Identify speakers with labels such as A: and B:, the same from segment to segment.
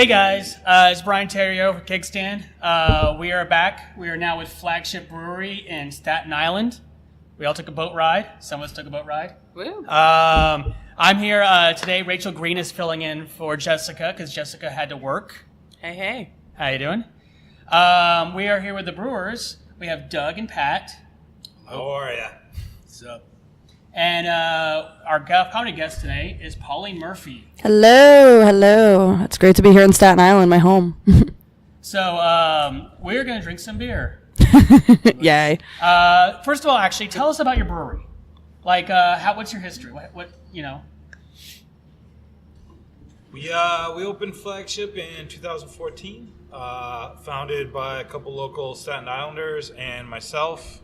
A: Hey guys, it's Brian Terrio for Kickstand. We are back. We are now with Flagship Brewery in Staten Island. We all took a boat ride. Some of us took a boat ride.
B: Woo.
A: I'm here today. Rachel Green is filling in for Jessica because Jessica had to work.
B: Hey.
A: How you doing? We are here with the brewers. We have Doug and Pat.
C: How are ya?
A: What's up? And our comedy guest today is Pauline Murphy.
D: Hello. It's great to be here in Staten Island, my home.
A: So we're going to drink some beer.
D: Yay.
A: First of all, actually, tell us about your brewery. Like, what's your history? What you know?
C: We opened Flagship in 2014, founded by a couple local Staten Islanders and myself.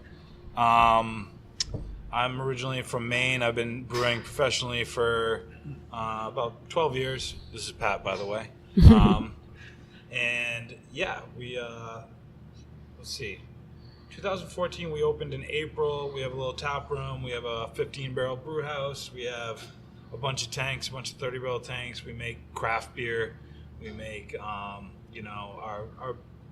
C: I'm originally from Maine. I've been brewing professionally for about 12 years. This is Pat, by the way. And yeah, let's see. 2014, we opened in April. We have a little tap room. We have a 15-barrel brew house. We have a bunch of tanks, a bunch of 30-barrel tanks. We make craft beer. We make, our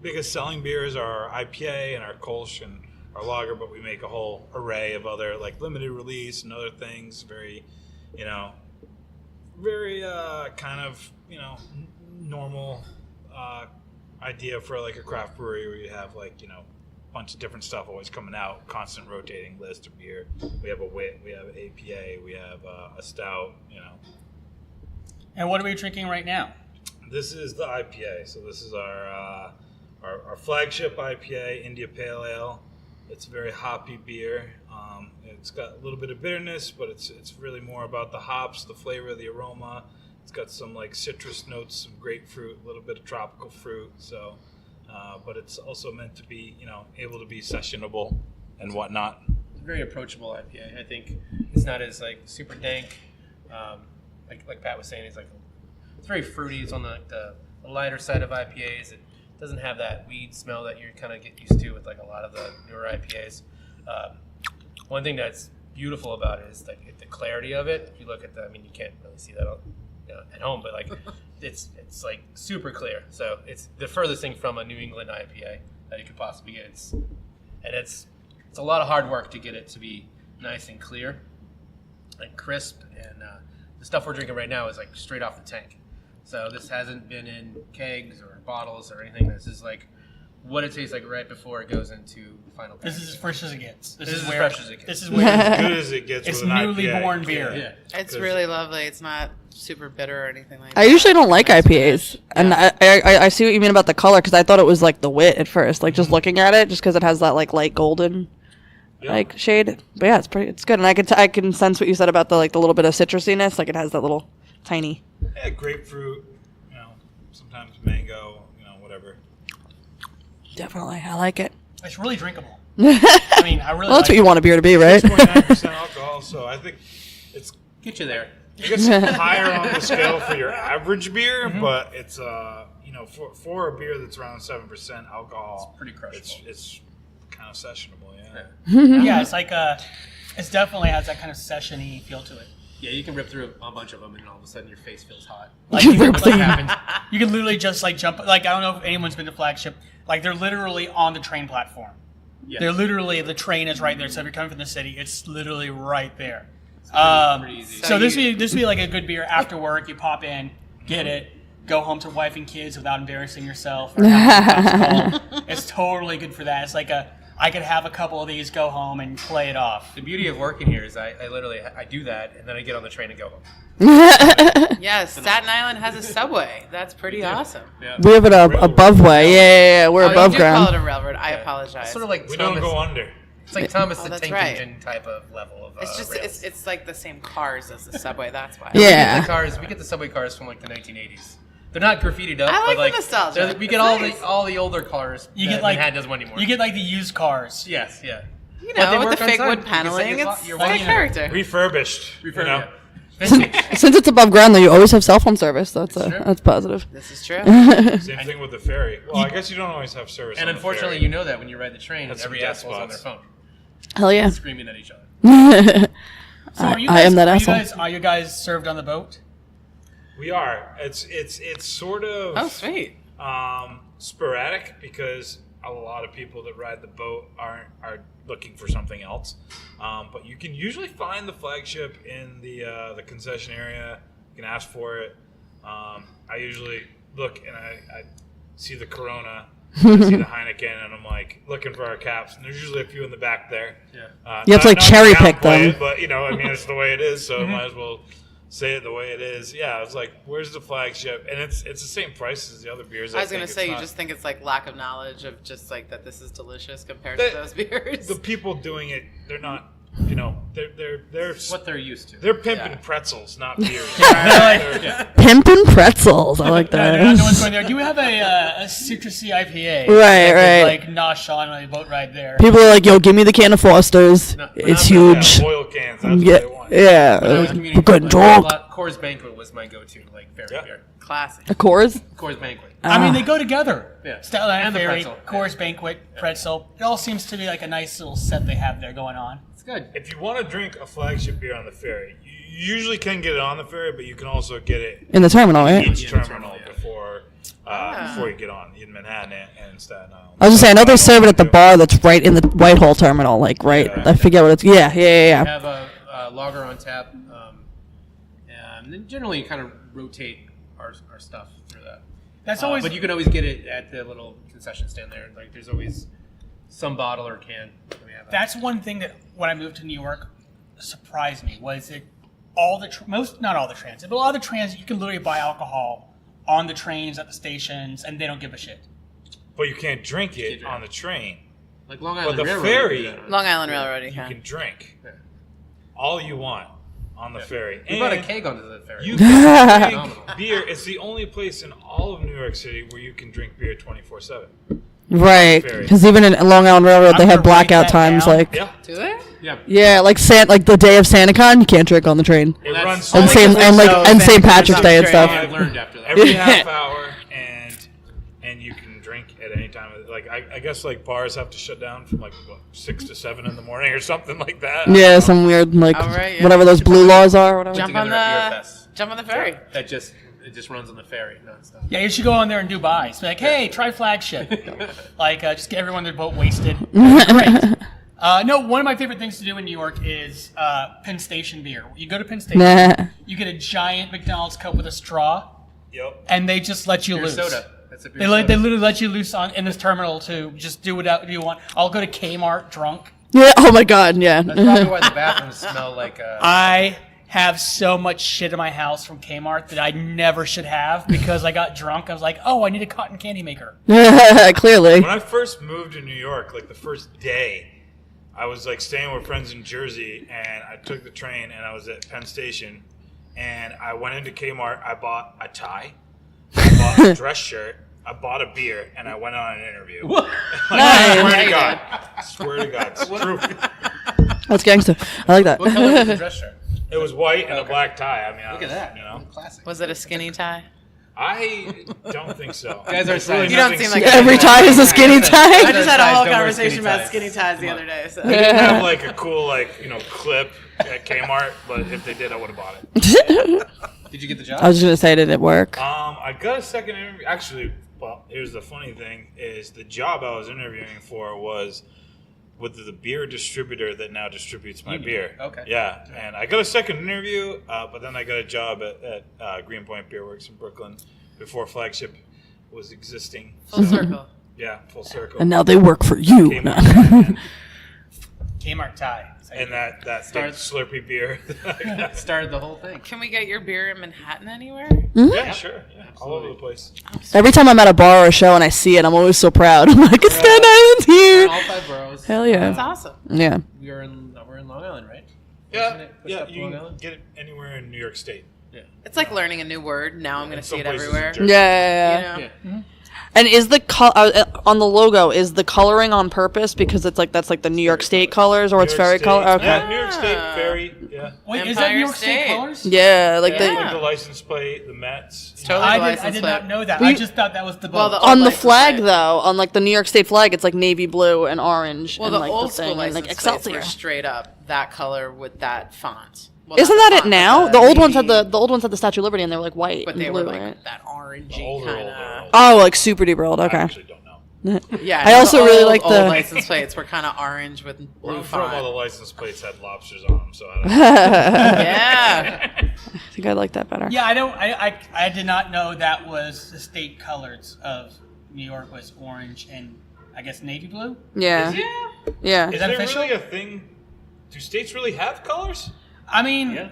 C: biggest selling beers are our IPA and our Kolsch and our lager, but we make a whole array of other like limited release and other things. Very kind of normal idea for like a craft brewery where you have like a bunch of different stuff always coming out, constant rotating list of beer. We have a wit, we have APA, we have a stout.
A: And what are we drinking right now?
C: This is the IPA. So this is our flagship IPA, India Pale Ale. It's a very hoppy beer. It's got a little bit of bitterness, but it's really more about the hops, the flavor, the aroma. It's got some like citrus notes, some grapefruit, a little bit of tropical fruit. So, but it's also meant to be, able to be sessionable and whatnot.
E: It's a very approachable IPA. I think it's not as like super dank. Like Pat was saying, it's very fruity. It's on the lighter side of IPAs. It doesn't have that weed smell that you kind of get used to with like a lot of the newer IPAs. One thing that's beautiful about it is like the clarity of it. If you look at you can't really see that at home, but like it's like super clear. So it's the furthest thing from a New England IPA that you could possibly get. It's a lot of hard work to get it to be nice and clear and crisp. And the stuff we're drinking right now is like straight off the tank. So this hasn't been in kegs or bottles or anything. This is like what it tastes like right before it goes into final packaging.
A: This is as fresh as it gets.
E: This is as fresh as it gets.
A: This is where
C: As good as it gets
A: it's
C: with an
A: newly
C: IPA.
A: born beer.
E: Yeah.
B: It's really lovely. It's not super bitter or anything like that.
D: I usually don't like IPAs. And I see what you mean about the color, because I thought it was like the wit at first. Like just looking at it, just because it has that like light golden like shade. But yeah, it's good. And I can sense what you said about the little bit of citrusiness. Like it has that little tiny.
C: Yeah, grapefruit, sometimes mango, whatever.
D: Definitely, I like it.
A: It's really drinkable. I really.
D: Well, that's what you want a beer to be, right?
C: 6.9% alcohol, so I think it's
E: Get you there.
C: I guess higher on the scale for your average beer, but it's for a beer that's around 7% alcohol,
E: It's pretty crushable.
C: It's kind of sessionable, yeah.
A: Yeah, it's like it definitely has that kind of session-y feel to it.
E: Yeah, you can rip through a bunch of them, and all of a sudden your face feels hot.
A: Like you can literally just like jump. Like I don't know if anyone's been to Flagship. Like they're literally on the train platform.
E: Yeah.
A: They're literally the train is right there. So if you're coming from the city, it's literally right there.
E: Pretty easy.
A: So this would be like a good beer after work. You pop in, get it, go home to wife and kids without embarrassing yourself. Or it's totally good for that. It's like I could have a couple of these, go home, and play it off.
E: The beauty of working here is I literally do that, and then I get on the train and go home.
B: Yes, Staten Island has a subway. That's pretty awesome.
E: Yeah.
D: We have it above way. Yeah. We're above
B: you
D: ground.
B: call it a railroad. I apologize.
E: It's sort of like
C: We
E: Thomas,
C: don't go under.
E: It's like Thomas the
B: that's
E: Tank
B: right.
E: Engine type of level of
B: It's just
E: rails.
B: it's like the same cars as the subway. That's why.
D: Yeah.
E: We get the subway cars from like the 1980s. They're not graffitied up.
B: I like
E: but like
B: the nostalgia.
E: We get
B: It's
E: all
B: nice.
E: the older cars.
A: You
E: that
A: get like
E: Manhattan doesn't want anymore.
A: You get like the used cars.
E: yes, yeah.
B: You
E: But they
B: know, with
E: work
B: the
E: on
B: fake
E: time.
B: wood
E: You can set
B: paneling,
E: your
B: it's
E: your
B: got
E: watch.
B: character.
C: Refurbished.
D: Since it's above ground, though, you always have cell phone service. That's positive.
B: This is true.
C: Same thing with the ferry. Well, I guess you don't always have service.
E: And
C: on the
E: unfortunately,
C: ferry.
E: you know that when you ride the train,
C: That's
E: every
C: some dead
E: asshole's on their
C: spots.
E: phone,
D: Hell yeah.
E: screaming at each other.
A: So are you
D: I
A: guys,
D: am that asshole.
A: Are you guys served on the boat?
C: We are. It's sort of
B: Oh, sweet.
C: sporadic because a lot of people that ride the boat are looking for something else. But you can usually find the Flagship in the concession area. You can ask for it. I usually look and I see the Corona, I see the Heineken, and I'm like looking for our caps. And there's usually a few in the back there.
E: Yeah.
D: You have to, like, cherry pick them.
C: It, but I mean, it's the way it is, so I might as well say it the way it is. Yeah, I was like, "Where's the Flagship?" And it's the same price as the other beers.
B: I was going to say, you just think it's like lack of knowledge of just like that this is delicious compared to those beers.
C: The people doing it, they're not. They're
E: What they're used to.
C: they're pimping pretzels, not beers.
D: Pimpin' pretzels. I like that.
A: No one's going there. Do you have a citrusy IPA?
D: Right.
A: Like nosh on a boat ride there.
D: People are like, "Yo, give me the can of Foster's. It's huge."
C: Yeah, oil cans. That's
D: Yeah,
C: what they want.
D: yeah.
E: When I was commuting,
D: We're getting drunk.
E: Coors Banquet was my go-to, like ferry beer.
B: Classic.
D: A Coors?
E: Coors Banquet.
A: I mean, they go together.
E: Yeah.
A: Staten Island
E: And the
A: Ferry,
E: pretzel.
A: Coors Banquet, pretzel. It all seems to be like a nice little set they have there going on.
E: It's good.
C: If you want to drink a Flagship beer on the ferry, you usually can get it on the ferry, but you can also get it
D: In the terminal, right?
C: each
E: Yeah, the
C: terminal
E: terminal, yeah.
C: before you get on in Manhattan and Staten Island.
D: I was just saying, I know they serve it at the bar that's right in the Whitehall terminal. Like, right.
C: Yeah.
D: I forget what it's. Yeah.
E: We
D: Yeah.
E: have a lager on tap, and then generally kind of rotate our stuff through that.
A: That's always.
E: But you can always get it at the little concession stand there. Like, there's always some bottle or can that we have.
A: That's one thing that when I moved to New York surprised me was that all the not all the transit, but a lot of the transit you can literally buy alcohol on the trains at the stations and they don't give a shit.
C: But you can't drink it on the train.
E: Like Long Island
C: the
E: Railroad.
C: ferry-
E: we do that on.
B: Long Island Railroad, you
C: You
B: can.
C: can drink
E: Yeah.
C: all you want on the ferry.
E: We brought a
C: And
E: keg onto the ferry.
C: you can drink
E: Phenomenal.
C: beer. It's the only place in all of New York City where you can drink beer 24/7.
D: Right.
C: Ferry.
D: Because even in Long Island Railroad, they
A: I'm
D: have
A: gonna write
D: blackout
A: that
D: times.
A: down.
D: Like,
C: Yeah,
B: Do they?
E: Yeah.
D: yeah, like the day of SantaCon, you can't drink on the train.
C: it
E: that's-
C: runs
D: And
E: Only
D: St.
E: 'cause
D: and like
B: so
D: and St.
B: Santa
D: Patrick's
B: Cruz
D: Day and
B: train.
D: stuff.
E: I learned after that.
C: every half hour, and you can drink at any time. Like I guess like bars have to shut down from like 6 to 7 in the morning or something like that.
D: Yeah, some weird like
B: All right, yeah.
D: whatever those blue laws are. Or whatever.
B: Jump on
E: Together at Beer
B: the
E: Fest.
B: jump on the ferry.
E: That just runs on the ferry nonstop.
A: Yeah, you should go on there and do buys. Be like, hey, try Flagship. Like, just get everyone on their boat wasted. Great. No, one of my favorite things to do in New York is Penn Station beer. You go to Penn Station,
D: Nah.
A: you get a giant McDonald's cup with a straw,
C: Yep.
A: and they just let you
E: Beer
A: loose.
E: soda. That's a beer
A: They
E: soda.
A: literally let you loose in this terminal to just do whatever you want. I'll go to Kmart drunk.
D: Yeah. Oh my God. Yeah.
E: That's probably why the bathrooms smell like.
A: I have so much shit in my house from Kmart that I never should have because I got drunk. I was like, oh, I need a cotton candy maker.
D: Clearly.
C: When I first moved to New York, like the first day, I was like staying with friends in Jersey, and I took the train, and I was at Penn Station, and I went into Kmart. I bought a tie, I bought a dress shirt, I bought a beer, and I went on an interview.
D: Nice.
C: Swear to
B: you
C: God, swear to God, it's true.
D: That's gangster. I like that.
E: What color was the dress shirt?
C: It was white and a black tie. I mean,
E: Look at that.
C: You know,
E: Classic.
B: Was it a skinny tie?
C: I don't think so.
E: You guys are
C: It's really
E: size-
B: You don't
C: nothing
B: seem like
C: skinny.
D: Every tie is a skinny
B: I
D: tie.
B: just had a whole
E: Don't wear
B: conversation
E: skinny
B: about
E: ties.
B: skinny ties the other day. So.
C: They didn't have like a cool clip at Kmart, but if they did, I would have bought it.
E: Did you get the job?
D: I was just gonna say, did it work?
C: I got a second interview. Actually, well, here's the funny thing: is the job I was interviewing for was with the beer distributor that now distributes my beer.
E: Okay.
C: Yeah, and I got a second interview, but then I got a job at Greenpoint Beer Works in Brooklyn before Flagship was existing.
B: Full circle.
C: Yeah, full circle.
D: And now they work for you.
C: Kmart,
A: Kmart tie.
C: and that big Slurpee beer.
E: Started the whole thing.
B: Can we get your beer in Manhattan anywhere?
C: Yeah, sure. Yeah, all over the place.
D: Every time I'm at a bar or a show and I see it, I'm always so proud. I'm like, it's Staten Island's here.
E: All 5 boroughs.
D: Hell yeah.
B: That's awesome.
D: Yeah.
E: We're in Long Island, right?
C: Yeah,
E: Isn't it pushed
C: yeah.
E: up to
C: You
E: Long
C: can
E: Island?
C: get it anywhere in New York State.
E: Yeah.
B: It's like learning a new word. Now I'm going to see
C: Some
B: it
C: places in
B: everywhere.
C: Jersey.
D: Yeah.
B: You know?
E: Yeah.
D: And is the on the logo, is the coloring on purpose because it's like that's like the New York State colors or it's ferry color? Okay.
C: Yeah, New York State ferry. Yeah.
A: Wait, is that
B: Empire
A: New York State
B: State.
A: colors?
D: Yeah, like
B: Yeah.
C: Like the license plate, the Mets.
B: It's totally the
A: I
B: license
A: did
B: plate.
A: not know that.
D: We-
A: I just thought that was the boat.
B: Well, the
D: on
B: old
D: the
B: license
D: flag
B: plate.
D: though, on like the New York State flag, it's like navy blue and orange
B: Well,
D: and
B: the
D: like
B: old
D: the
B: school
D: thing and
B: license
D: like
B: plates
D: Excelsior.
B: were straight up that color with that font. Well,
D: Isn't
B: not
D: that it
B: font,
D: now?
B: but
D: The old ones had
B: navy,
D: the old ones had the Statue of Liberty, and they were like white.
B: but
D: and
B: they
D: blue,
B: were like
D: right?
B: that orangey
C: The older,
B: kind
C: older,
B: of.
C: older.
D: Oh, like super duper old.
C: I
D: Okay.
C: actually don't know.
B: Yeah,
D: I also really like
B: old
D: the-
B: license plates were kind of orange with
C: Where
B: blue
C: I'm from, all the
B: font.
C: license plates had lobsters on them, so I don't
B: Yeah,
D: I think I like that better.
A: Yeah, I did not know that was the state colors of New York was orange and I guess navy blue.
D: Yeah. Yeah.
A: Is that
C: Is there
A: official?
C: really a thing? Do states really have colors?
A: I mean,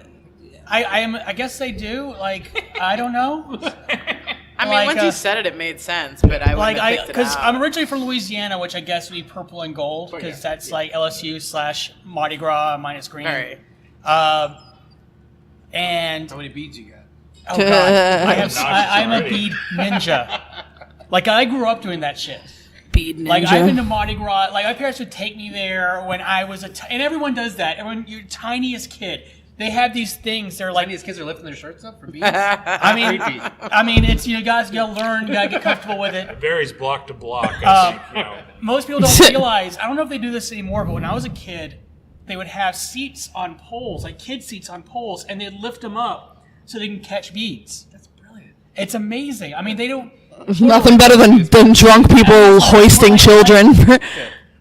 A: I guess they do. Like, I don't know.
B: I mean,
A: Like,
B: once you said it, it made sense, but I wouldn't have picked it
A: because
B: out.
A: I'm originally from Louisiana, which I guess would be purple and gold because that's like LSU / Mardi Gras minus green.
B: Very.
A: And
E: How many beads you got?
A: oh god,
C: Nauseous
A: I'm a
C: already.
A: bead ninja. Like I grew up doing that shit.
D: Bead ninja.
A: Like I've been to Mardi Gras. Like my parents would take me there when I was and everyone does that. Everyone, you're tiniest kid. They have these things. They're like,
E: Chinese kids are lifting their shirts up for beads.
A: I mean, it's you guys gotta learn, you gotta get comfortable with it.
C: It varies block to block. I think, you know.
A: Most people don't realize. I don't know if they do this anymore, but when I was a kid, they would have seats on poles, like kid seats on poles, and they'd lift them up so they can catch beads.
E: That's brilliant.
A: It's amazing. I mean, they don't.
D: Nothing better than drunk people hoisting children.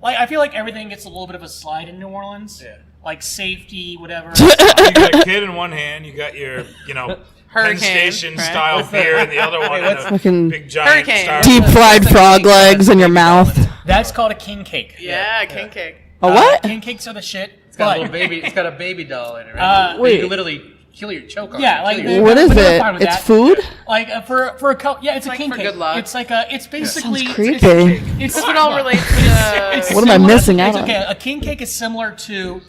A: Like I feel like everything gets a little bit of a slide in New Orleans.
E: Yeah.
A: Like safety, whatever.
C: You got a kid in one hand, you got your, Penn
B: Hurricane,
C: Station
B: right?
C: style beer, and the other one in a
D: Fucking
C: big giant
B: Hurricane.
C: star.
D: deep fried frog legs in your mouth.
A: That's called a king cake.
B: Yeah, king cake.
D: A what?
A: King cakes are the shit.
E: It's got a
A: But
E: little baby. It's got a baby doll in it. Right?
A: Wait.
E: You can literally kill your choke on.
A: Yeah,
E: it,
A: like
E: kill your-
D: What is
A: but they're
D: it?
A: fine with
D: It's
A: that.
D: food?
A: like for a it's a
B: like
A: king
B: for
A: cake.
B: good luck.
A: It's like it's basically
D: Sounds creepy.
A: It's
B: This would all relate to.
D: What am I missing out on?
A: Okay, a king cake is similar to,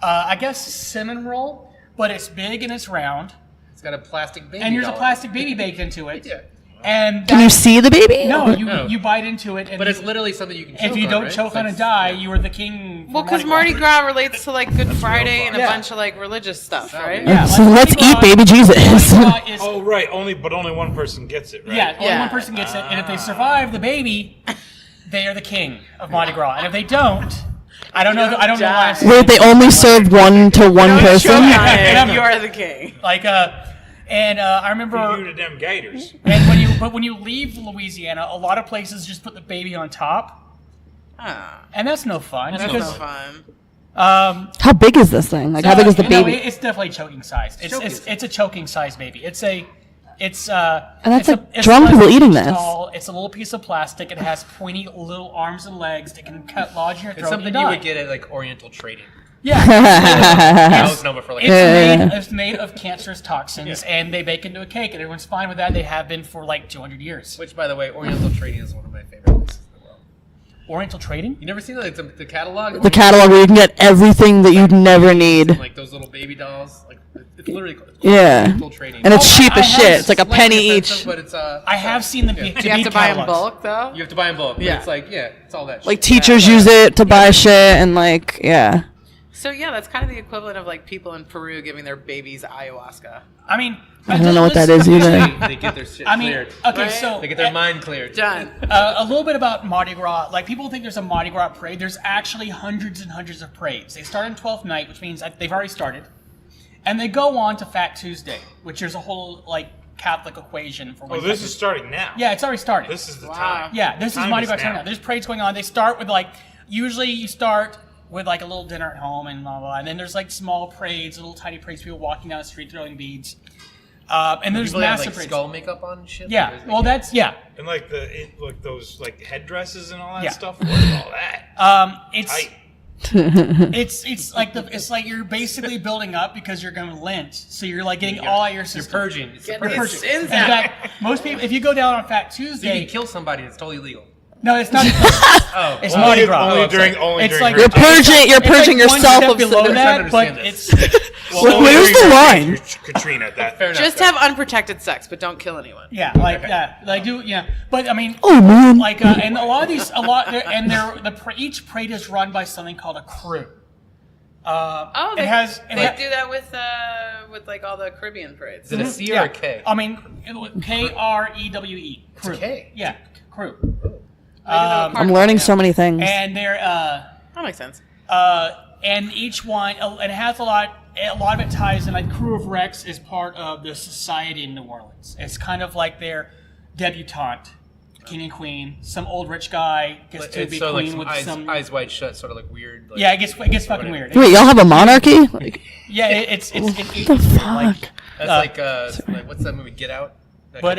A: I guess, cinnamon roll, but it's big and it's round,
E: It's got a plastic baby.
A: and there's a
E: doll in it.
A: plastic baby baked into it.
E: Yeah.
A: And
D: Can you see the baby?
A: no,
E: No.
A: you bite into it, and
E: But it's literally something you can.
A: if
E: choke
A: you
E: on,
A: don't
E: right?
A: choke on and
E: It's-
A: die, you are the king. for
B: Well, because
A: Mardi
B: Mardi Gras relates to like Good Friday and a
A: Yeah.
B: bunch of like religious stuff, right?
A: Yeah,
D: So
A: like
D: let's
A: Mardi
D: eat
A: Gras-
D: baby Jesus.
A: Mardi Gras is
C: Oh, right. But only one person gets it, right?
A: Yeah, only
B: Yeah.
A: one person gets it, and if they survive the baby, they are the king of Mardi Gras. And if they don't, I don't know. I don't know why. I'm saying
D: Wait, they only served one to one
B: Don't choke
D: person?
B: on
A: Yeah.
B: it. You are the king.
A: like I
C: You
A: remember,
C: to them gators.
A: and when you leave Louisiana, a lot of places just put the baby on top,
B: Ah,
A: and that's no fun.
B: that's
A: because,
B: no fun.
D: How big is this thing? Like, how big is the
A: no,
D: baby?
A: it's definitely choking sized. It's a choking sized baby. It's
D: that's
A: it's
D: like
A: it's
D: drunk
A: less
D: people
A: than
D: eating
A: inch
D: this.
A: tall. It's a little piece of plastic. It has pointy little arms and legs that can lodge in your throat.
E: It's something
A: and
E: you
A: die.
E: would get at like Oriental Trading.
A: Yeah.
E: I was number for like.
A: It's made of cancerous toxins, and they bake into a cake, and everyone's fine with that. They have been for like 200 years.
E: Which, by the way, Oriental Trading is one of my favorite places in the world.
A: Oriental trading?
E: You never seen like the catalog?
D: The catalog where you can get everything that you'd never need.
E: Like those little baby dolls. Like it's literally called
D: Yeah.
E: Oriental Trading.
D: And it's
A: Oh,
D: cheap
A: I
D: as
A: have
D: shit. It's like a
E: Slightly
D: penny
E: expensive,
D: each.
E: But it's
A: I have seen the
B: Do you have to buy in bulk though?
E: You have to buy in bulk. But
B: Yeah.
E: It's like it's all that.
D: Like
E: shit.
D: teachers use it to buy shit and like, yeah.
B: So yeah, that's kind of the equivalent of like people in Peru giving their babies ayahuasca.
A: I mean,
D: I don't know what that is either.
E: They get their shit
A: I mean,
E: cleared.
A: okay,
B: Right?
A: so
E: They get their mind cleared.
B: Done.
A: a little bit about Mardi Gras. Like people think there's a Mardi Gras parade. There's actually hundreds and hundreds of parades. They start on 12th night, which means they've already started, and they go on to Fat Tuesday, which there's a whole like Catholic equation for.
C: Oh,
A: when
C: this
A: Fat
C: is starting now.
A: Yeah, it's already started.
C: This is the
B: Wow.
C: time.
A: Yeah, this is
C: Time
A: Mardi
C: is
A: Gras
C: now.
A: time now. There's parades going on. They start with like, usually you start with like a little dinner at home and blah, blah, blah. And then there's like small parades, little tiny parades, people walking down the street throwing beads. And there's
E: People have
A: massive
E: like
A: parades.
E: skull makeup on and shit.
A: Yeah,
E: Like,
A: well that's, yeah.
C: And like those like headdresses and all that
A: Yeah.
C: stuff. What is all that?
A: It's
C: Tight.
A: it's like you're basically building up because you're going to Lent, so you're like getting all your
E: You're
A: system.
E: purging. It's
B: Getting
E: purging.
B: your
A: Purging.
B: sins
A: In
B: out.
A: fact, most people, if you go down on Fat
E: So you
A: Tuesday,
E: can kill somebody. It's totally legal.
A: no, it's not.
E: Oh,
A: It's
E: well,
A: Mardi Gras.
C: Only
A: Oh,
C: during
A: it's
C: during
A: like
D: You're
C: hurricane.
D: purging
A: it's like one
D: yourself
A: step
D: of
A: below
D: sin.
A: that, but
E: understand
A: it's
C: Well, only
D: Where's
C: during
D: the
C: hurricane,
D: line?
C: Katrina, that.
E: Fair enough.
B: Just have unprotected sex, but don't kill anyone.
A: yeah, like do yeah. But I mean,
D: Oh man.
A: like and a lot of these, each parade is run by something called a crew.
B: Oh,
A: it
B: they,
A: has. It
B: they
A: ha-
B: do that with like all the Caribbean parades.
E: Is it a C or
A: yeah.
E: a K?
A: I mean, Krewe.
E: It's a K.
A: Yeah, crew.
D: I'm learning so many things.
A: And they're
B: That makes sense.
A: and each one, and it has a lot. a lot of it ties in. Like Crew of Rex is part of the society in New Orleans. It's kind of like their debutante, king and queen. Some old rich guy gets to be
E: so
A: queen
E: like
A: with
E: some eyes wide shut, sort of like weird. Like,
A: yeah, it gets fucking weird.
D: Wait, y'all have a monarchy? Like,
A: Yeah, it's
D: the fuck?
E: That's like what's that movie? Get Out.
A: But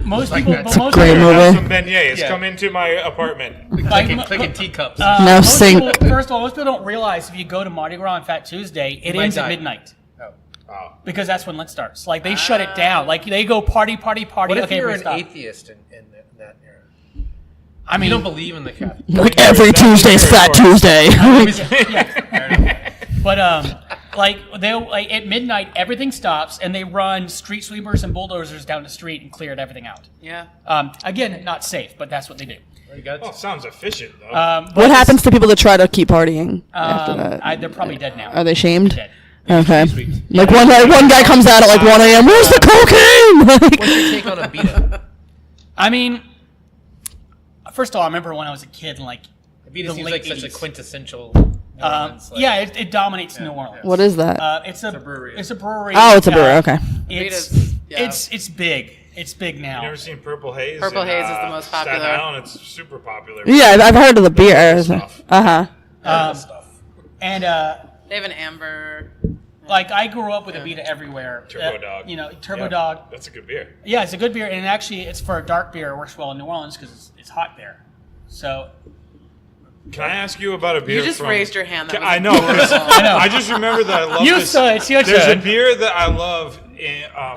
A: most
E: Like
A: people,
E: that.
A: but most
D: Great
A: people,
D: movie.
C: Have some beignets.
E: Yeah.
C: Come into my apartment.
E: Clicking teacups.
D: No,
A: most
D: sing.
A: people, first of all, most people don't realize if you go to Mardi Gras on Fat Tuesday, it
E: might
A: ends at
E: die.
A: midnight.
C: Oh.
A: Because that's when Lent starts. Like they shut it down. Like they go party.
E: What if
A: Okay,
E: you're
A: we're
E: an
A: stop.
E: atheist in that era?
A: I mean,
E: You don't believe in the Catholic.
D: Like every Tuesday's Fat Tuesday.
A: but like they like at midnight, everything stops and they run street sweepers and bulldozers down the street and cleared everything out.
B: Yeah.
A: Again, not safe, but that's what they do.
E: You got
C: Oh, sounds efficient though.
A: But
D: What happens to people that try to keep partying after that?
A: they're probably dead now.
D: Are they shamed?
A: Dead.
D: Okay.
E: Sweet.
D: Like one guy comes out at like 1 a.m. Where's the cocaine?
E: What's your take on a beta?
A: I mean, first of all, I remember when I was a kid, and like
E: A beta
A: the
E: seems
A: late
E: like such a
A: 80s.
E: quintessential. New Orleans, like-
A: Yeah, it dominates New Orleans.
D: What is that?
A: It's a
E: brewery.
A: It's a brewery.
D: Oh, it's a brewery. Okay.
A: It's
B: Beta's- yeah.
A: it's big. It's big now.
C: You never seen Purple Haze?
B: Purple
C: in,
B: Haze is the most
C: Staten
B: popular.
C: Island, it's super popular.
D: Yeah, I've heard of the beer.
C: Stuff.
D: Uh-huh.
A: And
B: They have an amber.
A: like I grew up with a Vita everywhere.
C: Turbo Dog.
A: You know, Turbo
C: Yeah,
A: Dog.
C: That's a good beer.
A: Yeah, it's a good beer, and actually, it's for a dark beer. It works well in New Orleans because it's hot there. So
C: Can I ask you about a beer?
B: You just
C: from-
B: raised your hand. That was
C: I know. 'cause
A: I know.
C: I just remember that I love
A: You
C: this.
A: should. You
C: There's a
A: should.
C: beer that I love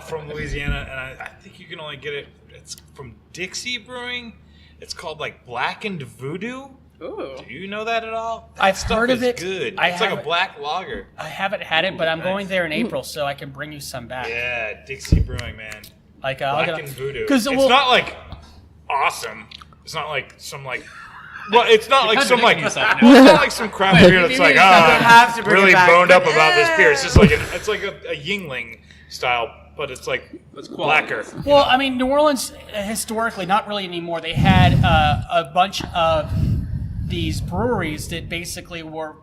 C: from Louisiana, and I think you can only get it. It's from Dixie Brewing. It's called like Blackened Voodoo.
B: Ooh.
C: Do you know that at all?
A: I've
C: Stuff
A: heard of
C: is
A: it.
C: Good.
A: I
C: It's like a
A: haven't-
C: black lager.
A: I haven't had it, but I'm going
C: Nice.
A: there in April, so I can bring you some back.
C: Yeah, Dixie Brewing, man.
A: Like
C: Blackened Voodoo.
A: because
C: It's not like awesome. It's not like some like. Well, it's not like some like. Well, it's not like some crap beer that's like
B: have to bring
C: really
B: it back.
C: boned up about this beer. It's just like it's like a Yingling style, but it's like blacker.
A: Well, I mean, New Orleans historically, not really anymore. They had a bunch of these breweries that basically were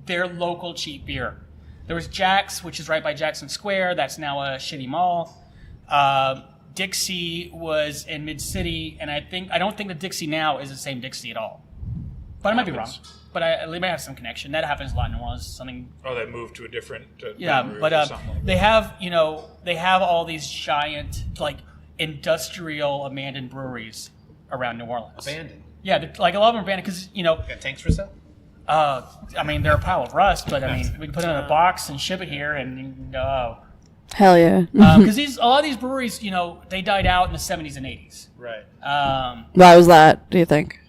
A: their local cheap beer. There was Jack's, which is right by Jackson Square. That's now a shitty mall. Dixie was in Mid City, and I don't think the Dixie now is the same Dixie at all. But I might be wrong. But they may have some connection. That happens a lot in New Orleans. Something.
C: Oh, they moved to a different.
A: Yeah,
C: brewery
A: but
C: or something like
A: they have they have all these giant like industrial abandoned breweries around New Orleans.
E: Abandoned.
A: Yeah, like a lot of them are abandoned because
E: Got tanks for sale?
A: I mean they're a pile of rust, but I mean we can put it in a box and ship it here and go.
D: Hell yeah.
A: Because a lot of these breweries, they died out in the 70s and 80s.
E: Right.
D: Why was that, do you think?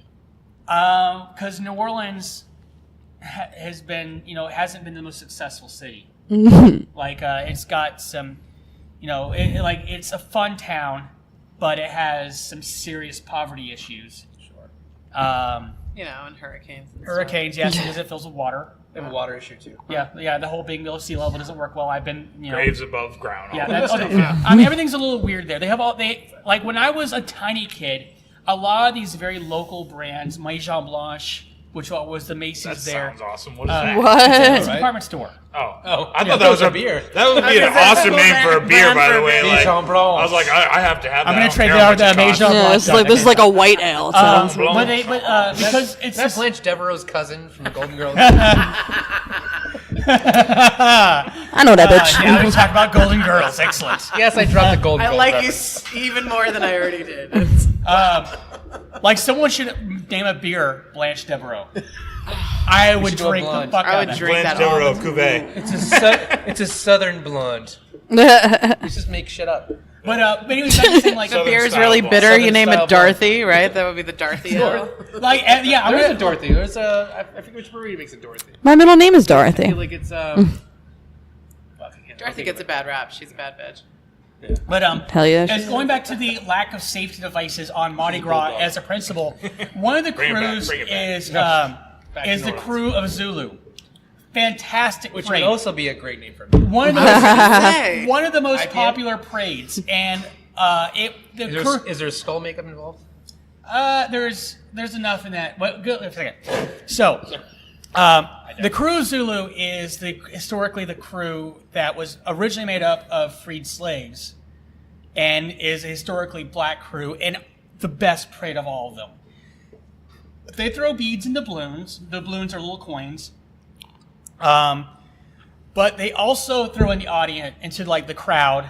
A: Because New Orleans has been, hasn't been the most successful city. Like, it's got some, it's a fun town, but it has some serious poverty issues.
E: Sure.
B: And hurricanes. And
A: Hurricanes, yes, because it fills with water.
E: They have a water issue too.
A: Yeah, the whole big sea level doesn't work well. I've been,
C: graves above ground.
A: Yeah,
C: all that
A: that's,
C: stuff.
A: I mean, everything's a little weird there. They have like when I was a tiny kid, a lot of these very local brands, Maison Blanche, which was the Macy's
C: That
A: there.
C: sounds awesome. What is that?
A: It's
D: What?
A: a department store.
C: Oh, I thought that was a
E: beer.
C: That would be an
B: gonna say,
C: awesome
B: that's a
C: name for a
B: brand
C: beer, by
B: for
C: the
B: a
C: way.
B: beer.
C: Like,
E: Maison Blanche.
C: I was like, I have to have that.
A: I'm gonna
C: I don't
A: trade
C: care
A: that
C: how
A: with
C: much it
A: Maison
C: costs.
A: Blanche.
D: Yeah, this is like a white ale.
C: Blanche.
A: But because it's
E: That's Blanche Devereaux's cousin from the Golden Girls.
D: I know that bitch.
A: now we talk about Golden Girls. Excellent.
E: Yes, I dropped the Golden
B: I
E: Girls
B: like you
E: reference.
B: even more than I already did. It's,
A: Like someone should name a beer Blanche Devereaux. I would
E: should go
A: drink the
E: blonde.
A: fuck
B: I
A: out
B: would
A: of that.
B: drink
C: Blanche
B: that all
C: Devereaux
B: the
C: Cuvée.
E: It's a southern blonde. We just make shit up.
A: But anyways, I'm just saying like
B: the
C: Southern
B: beer's
C: style
B: really
C: blonde.
B: bitter. You
E: Southern
B: name
E: style
B: it Dorothy, right? That would be the Dorothy ale.
A: like yeah, I'm
E: There's
A: gonna
E: a Dorothy. There's a I forget which brewery makes a Dorothy.
D: My middle name is
E: I
D: Dorothy.
E: feel like it's fuck, I can't
B: Dorothy
E: think
B: gets
E: of
B: a bad rap. She's a bad bitch.
A: But
D: Hell yeah.
A: as going back to the lack of safety devices on Mardi Gras as a principle, one of the
C: Bring it back,
A: crews
C: bring it back.
A: is
E: Back to
A: the
E: New Orleans.
A: crew of Zulu. Fantastic
E: Which
A: parade.
E: would also be a great name for me.
A: one of the
B: Hey.
A: one of the most
E: IPA?
A: popular parades, and the crew.
E: Is there skull makeup involved?
A: There's enough in that. But good. A second. So, The crew Zulu is historically the crew that was originally made up of freed slaves and is a historically black crew and the best preyed of all of them. They throw beads and doubloons. Doubloons are little coins. But they also throw in the audience, into like the crowd,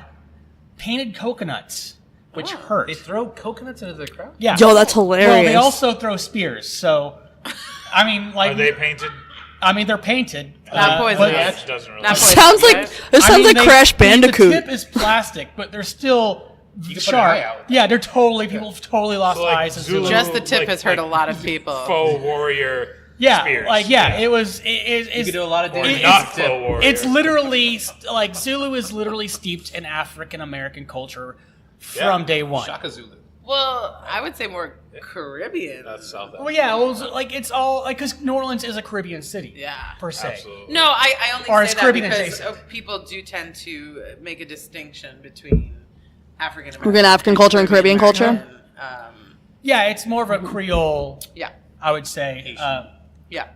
A: painted coconuts, which hurt.
E: They throw coconuts into the crowd?
A: Yeah.
D: Yo, that's hilarious.
A: Well, they also throw spears. So, I mean, like...
C: Are they painted?
A: I mean, they're painted.
B: Not poisonous.
C: That doesn't really.
B: Not poisonous,
D: Sounds like
B: right?
D: it sounds like Crash Bandicoot.
A: The tip is plastic, but they're still
E: can put an
A: sharp.
E: eye out.
A: Yeah, they're totally... People have totally lost
C: So, like,
A: eyes. And
C: Zulu-
B: Just the tip
C: like-
B: has hurt a
C: like
B: lot of people.
C: Faux warrior
A: yeah,
C: spears.
A: it was...
E: You
A: It's,
E: could do a lot of
C: Or
E: damage.
C: not
E: with the tip.
C: faux warrior.
A: it's literally... Like, Zulu is literally steeped in African-American culture from day one.
E: Shaka Zulu.
B: Well, I would say more Caribbean.
C: That's South
A: Well, yeah, well, like, it's all... Like, because New Orleans is a Caribbean city.
B: Yeah.
A: Per se.
C: Absolutely.
B: No, I only
A: Or
B: say
A: it's
B: that
A: Caribbean
B: because
A: adjacent.
B: people do tend to make a distinction between African American,
D: Between African culture and Caribbean culture?
A: Yeah, it's more of a Creole,
B: Yeah,
A: I would say.
B: yeah.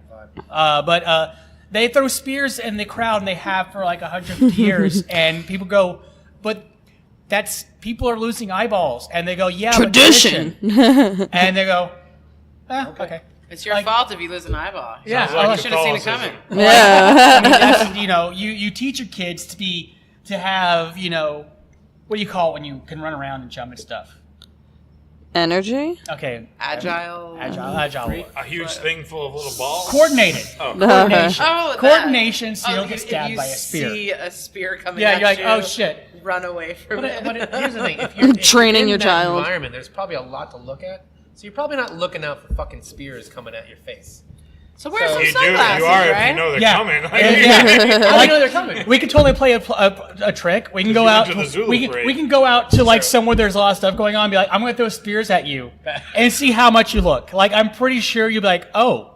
A: But they throw spears in the crowd, and they have for like 150 years, and people go, but people are losing eyeballs, and they go, yeah, but
D: Tradition.
A: and they go, okay.
B: It's your
A: Like-
B: fault if you lose an eyeball.
A: Yeah,
C: Sounds like
B: you should have seen it
C: Catholicism.
B: coming.
D: Yeah.
A: I mean, that's, you teach your kids to have, what do you call it when you can run around and jump and stuff?
D: Energy?
A: Okay.
B: Agile.
A: Agile.
C: A huge thing full of little balls.
A: Coordinated.
C: Oh,
A: Coordination.
B: Oh, that.
A: Coordination so you don't
B: if
A: get stabbed
B: you
A: by a spear.
B: See a spear coming
A: Yeah,
B: at
A: you're like,
B: you,
A: oh shit.
B: run away from
E: But,
B: it.
E: but here's the thing: if you're
D: Training
E: in
D: your
E: that
D: child.
E: environment, there's probably a lot to look at. So you're probably not looking out for fucking spears coming at your face.
B: So wear
E: So
B: some
C: you do.
B: sunglasses,
C: You are
B: right?
C: if you know they're
A: Yeah.
C: coming. Like,
A: Yeah.
E: How do you know they're coming?
A: We could totally play a trick. We can go
C: you
A: out.
C: went to the Zulu
A: We
C: parade.
A: can go out to like
C: Sure.
A: somewhere there's a lot of stuff going on. And be like, I'm going to throw spears at you, and see how much you look. Like I'm pretty sure you'll be like, oh,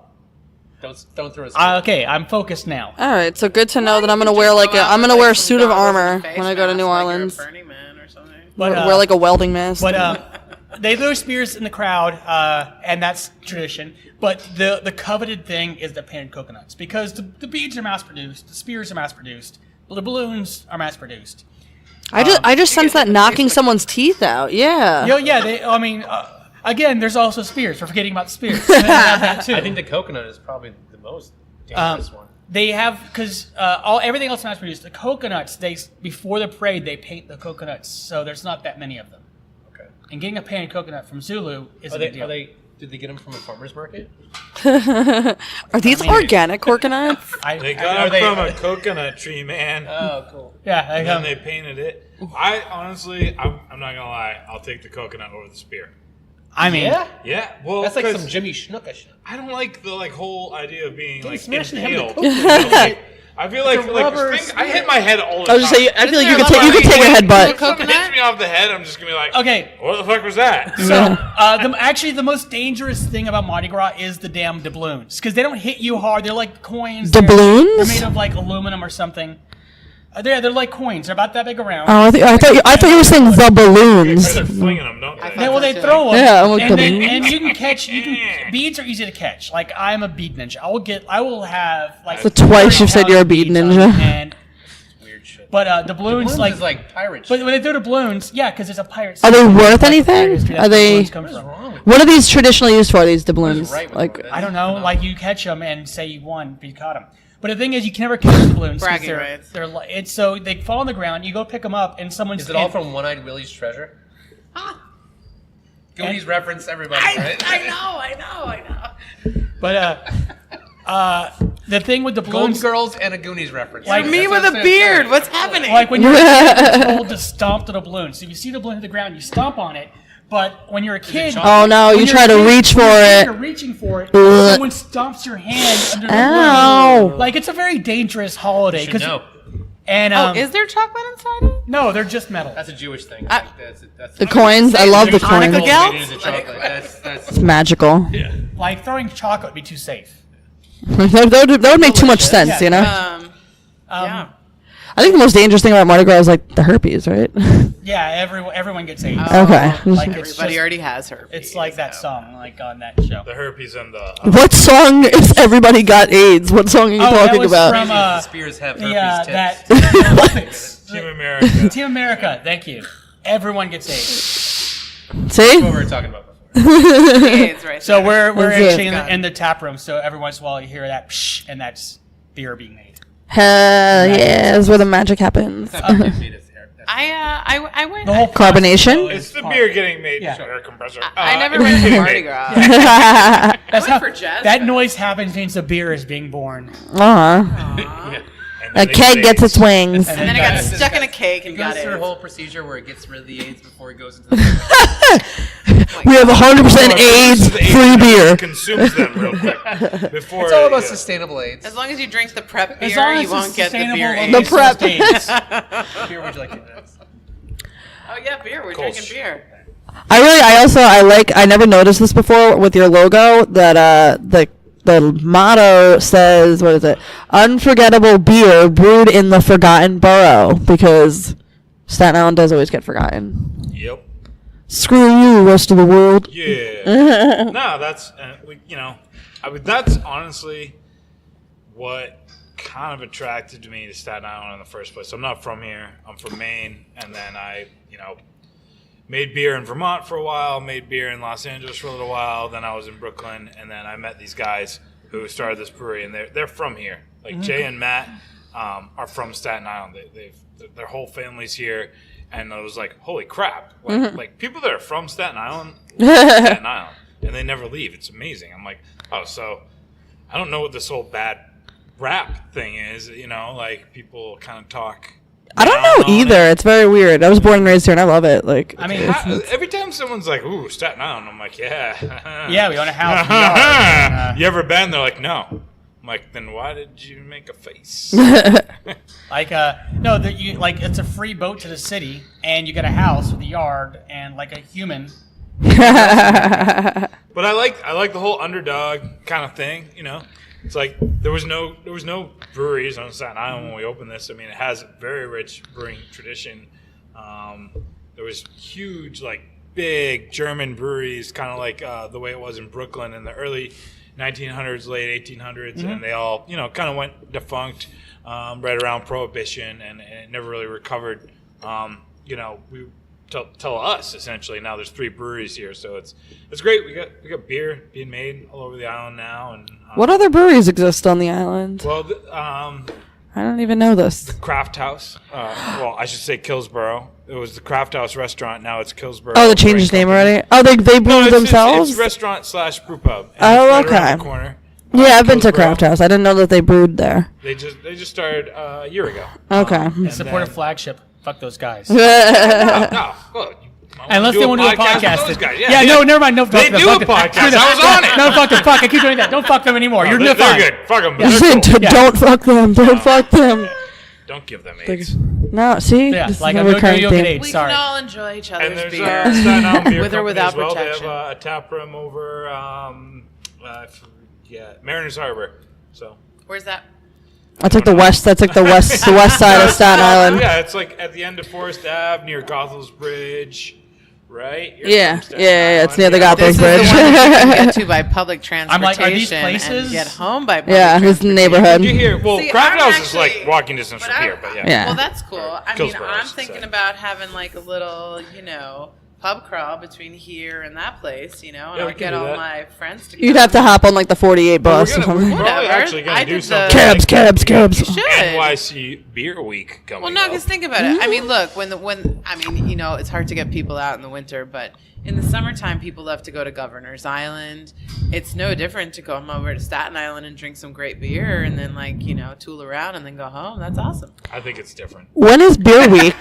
E: Don't throw a spear.
A: okay, I'm focused now.
D: All right, so good to know that I'm gonna
B: Just
D: wear like
B: go out
D: I'm
B: with,
D: gonna wear a
B: some
D: suit of
B: goggles and
D: armor
B: a face
D: when I go to
B: mask
D: New
B: like
D: Orleans.
B: You're a Burning Man or something.
A: But
D: Wear like a welding mask.
A: they throw spears in the crowd, and that's tradition. But the coveted thing is the painted coconuts because the beads are mass produced, the spears are mass produced, the balloons are mass produced.
D: I just sense that knocking someone's teeth out. Yeah.
A: Again, there's also spears. We're forgetting about the spears. They have that too.
E: I think the coconut is probably the most
A: Um,
E: dangerous one.
A: They have because everything else mass produced. The coconuts, before the parade, they paint the coconuts, so there's not that many of them.
E: Okay.
A: And getting a painted coconut from Zulu is a big deal.
E: Did they get them from a farmer's market?
D: Are these organic coconuts?
C: They
A: are
C: got
A: they-
C: it from a coconut tree, man.
E: Oh, cool.
A: Yeah,
C: And then they painted it. I honestly, I'm not gonna lie. I'll take the coconut over the spear.
A: I mean,
E: Yeah?
C: Yeah, well,
E: That's like
C: 'cause
E: some Jimmy Snuka shit.
C: I don't like the whole idea of being
E: Dude,
C: like
E: smash the head with
C: impaled. I feel like
E: a rubber
C: I hit my head all the
D: I
C: time.
D: was just saying, I feel like you
B: there
D: could
B: a
D: take a
B: rubber-
D: headbutt.
C: If something
B: Coconut?
C: hits me off the head, I'm just gonna be like,
A: okay.
C: what the fuck was that?
A: So, actually, the most dangerous thing about Mardi Gras is the damn doubloons because they don't hit you hard. They're like coins.
D: Doubloons?
A: They're made of like aluminum or something. They're like coins. They're about that big around.
D: Oh, I thought you were saying the balloons.
C: They're flinging them, don't they?
A: Well, they throw them.
D: Yeah, I'm like
A: and,
D: the-
A: and you can catch. Beads are easy to catch. Like I'm a bead ninja. I will have like.
D: So twice you've said you're a
A: 30,000
D: bead
A: beads on
D: ninja.
A: me, And
E: Weird shit.
A: but doubloons
E: Balloons
A: like.
E: is like pirate
A: But
E: shit.
A: when they throw doubloons, yeah, because it's a pirate.
D: Are they
A: city.
D: worth
A: Like,
D: anything?
A: pirate history, that's
D: Are
A: where
D: they?
A: doubloons come
E: What is
A: from.
E: wrong with
D: What are these traditionally used for? These doubloons?
E: right with
D: Like,
E: them?
A: I don't know. Like you catch them and say you won, but you caught them. But the thing is, you can never catch the balloons. 'cause
B: Bragging
A: they're,
B: rights.
A: They're it's so they fall on the ground. You go pick them up, and someone's.
E: Is it all from One-Eyed Willie's Treasure? Goonies reference, everybody, right?
B: I know.
A: But the thing with the
E: Golden
A: balloons,
E: Girls and a Goonies reference.
A: Like
B: Me
E: That's
B: with
E: what
B: a
E: I'm
B: beard.
E: saying.
B: What's happening?
A: like when you're a kid, you're told to stomp the balloon. So if you see the balloon hit the ground, you stomp on it. But when you're a kid,
D: oh no,
A: when
D: you
A: you're
D: try
A: a
D: to
A: kid-
D: reach for
A: when you're
D: it.
A: reaching for it,
D: Ugh.
A: someone stomps your hand under the
D: Ow.
A: balloon. Like it's a very dangerous holiday.
E: You should know.
A: And
B: Is there chocolate inside it?
A: no, they're just metal.
E: That's a Jewish thing. That's
D: The coins, I love the
B: Hanukkah
D: coins.
B: gelt?
E: Made into chocolate. That's
D: It's magical.
A: Like throwing chocolate would be too safe.
D: that would make too much sense,
A: Yeah.
D: you know.
B: Yeah.
D: I think the most dangerous thing about Mardi Gras is like the herpes, right?
A: Yeah, everyone gets AIDS.
D: Okay.
A: Like it's
B: Everybody
A: just-
B: already has herpes.
A: It's like that song, like on that show.
C: The herpes and the.
D: What song is Everybody Got AIDS? What song are you
A: Oh, that
D: talking
A: was
D: about?
A: from
E: The Spears have herpes
A: that
E: tips.
C: Team America.
A: Team America. Thank you. Everyone gets AIDS.
D: See?
E: What we were talking about before.
B: AIDS right
A: So
B: there.
A: we're
D: That's it.
A: actually in the tap room. So every once in a while you hear that psh, and that's beer being made.
D: Hell yeah, that's where the magic happens.
E: It's not beer made, it's air.
B: I went.
A: The whole
D: Carbonation?
C: It's the beer getting made.
A: Yeah.
C: Air compressor.
B: I never
C: it's
B: went to
C: getting
B: Mardi
C: made.
B: Gras.
A: That's
B: I went for jazz.
A: that noise happens means the beer is being born.
D: Aw.
C: And
D: A
C: then they
D: keg
C: get
D: gets
C: AIDS.
D: its wings.
B: And then I got
A: Guys,
B: stuck in a cake and
E: He
B: got
E: goes through a
B: it.
E: whole procedure where it gets rid of the AIDS before he goes into the
D: We have 100%
C: Oh,
D: AIDS
C: this is the
D: free beer.
C: Consumes them real quick. Before
E: It's all about
C: yeah.
E: sustainable AIDS.
B: As long as you drink the prep
A: As
B: beer,
A: long as
B: you won't
A: it's
B: get the beer.
A: sustainable,
B: AIDS.
D: The
A: it's
D: prep.
A: just AIDS.
E: What beer would you like to next?
B: Oh yeah, beer. We're
C: Kolsch.
B: drinking beer.
D: I never noticed this before with your logo that the motto says, what is it? Unforgettable beer brewed in the forgotten borough, because Staten Island does always get forgotten.
C: Yep.
D: Screw you, rest of the world.
C: Yeah. No, that's that's honestly what kind of attracted me to Staten Island in the first place. I'm not from here. I'm from Maine, and then I made beer in Vermont for a while, made beer in Los Angeles for a little while. Then I was in Brooklyn, and then I met these guys who started this brewery, and they're from here. Like Jay and Matt are from Staten Island. Their whole family's here, and I was like, holy crap! Like people that are from Staten Island, live in Staten Island, and they never leave. It's amazing. I'm like, oh, so I don't know what this whole bad rap thing is. Like people kind of talk.
D: I don't know
C: down on
D: either.
C: it.
D: It's very weird. I was born and raised here, and I love it. Like,
A: I mean,
C: Every time someone's like, "Ooh, Staten Island," I'm like, "Yeah,
A: yeah, we own a house. We are.
C: You ever been? They're like, "No." I'm like, "Then why did you make a face?"
A: Like no, it's a free boat to the city, and you get a house with a yard and like a human.
C: But I like the whole underdog kind of thing. It's like there was no breweries on Staten Island when we opened this. I mean, it has a very rich brewing tradition. There was huge, like big German breweries, kind of like the way it was in Brooklyn in the early 1900s, late 1800s, and they all kind of went defunct right around Prohibition, and it never really recovered. We tell us essentially now there's 3 breweries here, so it's great. We got beer being made all over the island now, and
D: what other breweries exist on the island?
C: well,
D: I don't even know this.
C: Craft House. Well, I should say Killsborough. It was the Craft House restaurant. Now it's Killsborough.
D: Oh, they changed its name already? Oh, they brew
C: No, it's
D: themselves?
C: restaurant / brew pub. And
D: Oh,
C: it's right around
D: okay.
C: the corner.
D: Yeah, I've been to
C: Killsborough.
D: Craft House. I didn't know that they brewed there.
C: They just started a year ago.
D: Okay.
C: And
A: Support a
C: then-
A: Flagship. Fuck those guys.
C: No, well,
A: Unless they want to do a podcast.
C: with those guys.
A: Yeah, no, never mind. No,
C: They
A: fuck them,
C: do
A: fuck
C: a
A: them.
C: podcast. I was on it.
A: No, fuck them. Fuck. I keep doing that. Don't fuck them anymore. You're
C: they're
A: fine.
C: good. Fuck them.
A: Yeah.
C: They're cool.
A: Yeah.
D: Don't fuck them. Don't fuck them.
C: Don't give them AIDS.
D: No, see?
A: Yeah,
D: This is
A: like
D: a
A: a no
D: recurring
A: you'll get
D: theme.
A: AIDS.
B: We
A: Sorry.
B: can all enjoy each
C: And
B: other's
C: there's
B: beer.
C: Staten Island Beer
B: With or
C: Company
B: without
C: as well.
B: protection.
C: They have a tap room over Mariners Harbor. So
B: Where's that?
D: That's like the west side of Staten Island.
C: yeah, it's like at the end of Forest Ave near Gothel's Bridge, right? You're
D: Yeah,
C: from Staten
D: yeah, it's
C: Island.
D: near the
C: Yeah.
D: Gothel's
B: This is the
D: Bridge.
B: one that you can get to by public
A: I'm like, are these
B: transportation
A: places?
B: and get home by public
D: Yeah, his
B: transportation.
D: neighborhood.
C: You hear? Well,
B: See,
C: Craft
B: I'm
C: House is
B: actually-
C: like walking distance
B: but
C: from
B: I'm-
C: here, but yeah.
D: Yeah.
B: Well, that's cool. I mean,
C: Killsborough, I
B: I'm
C: should
B: thinking
C: say.
B: about having like a little, pub crawl between here and that place, and
C: Yeah,
B: I'll
C: we can
B: get
C: do
B: all
C: that.
B: my friends to
D: You'd
B: come.
D: have to hop on like the 48
C: Well,
D: bus or
C: we're
D: something.
C: probably
B: Whatever.
C: actually going
B: I
C: to do
B: did
C: something.
B: the-
D: Cabs,
C: like
D: cabs, cabs.
B: You should.
C: NYC Beer Week coming
B: Well, no,
C: up.
B: because think about it. I mean, look, it's hard to get people out in the winter, but in the summertime, people love to go to Governor's Island. It's no different to come over to Staten Island and drink some great beer and then, tool around and then go home. That's awesome.
C: I think it's different.
D: When is Beer Week?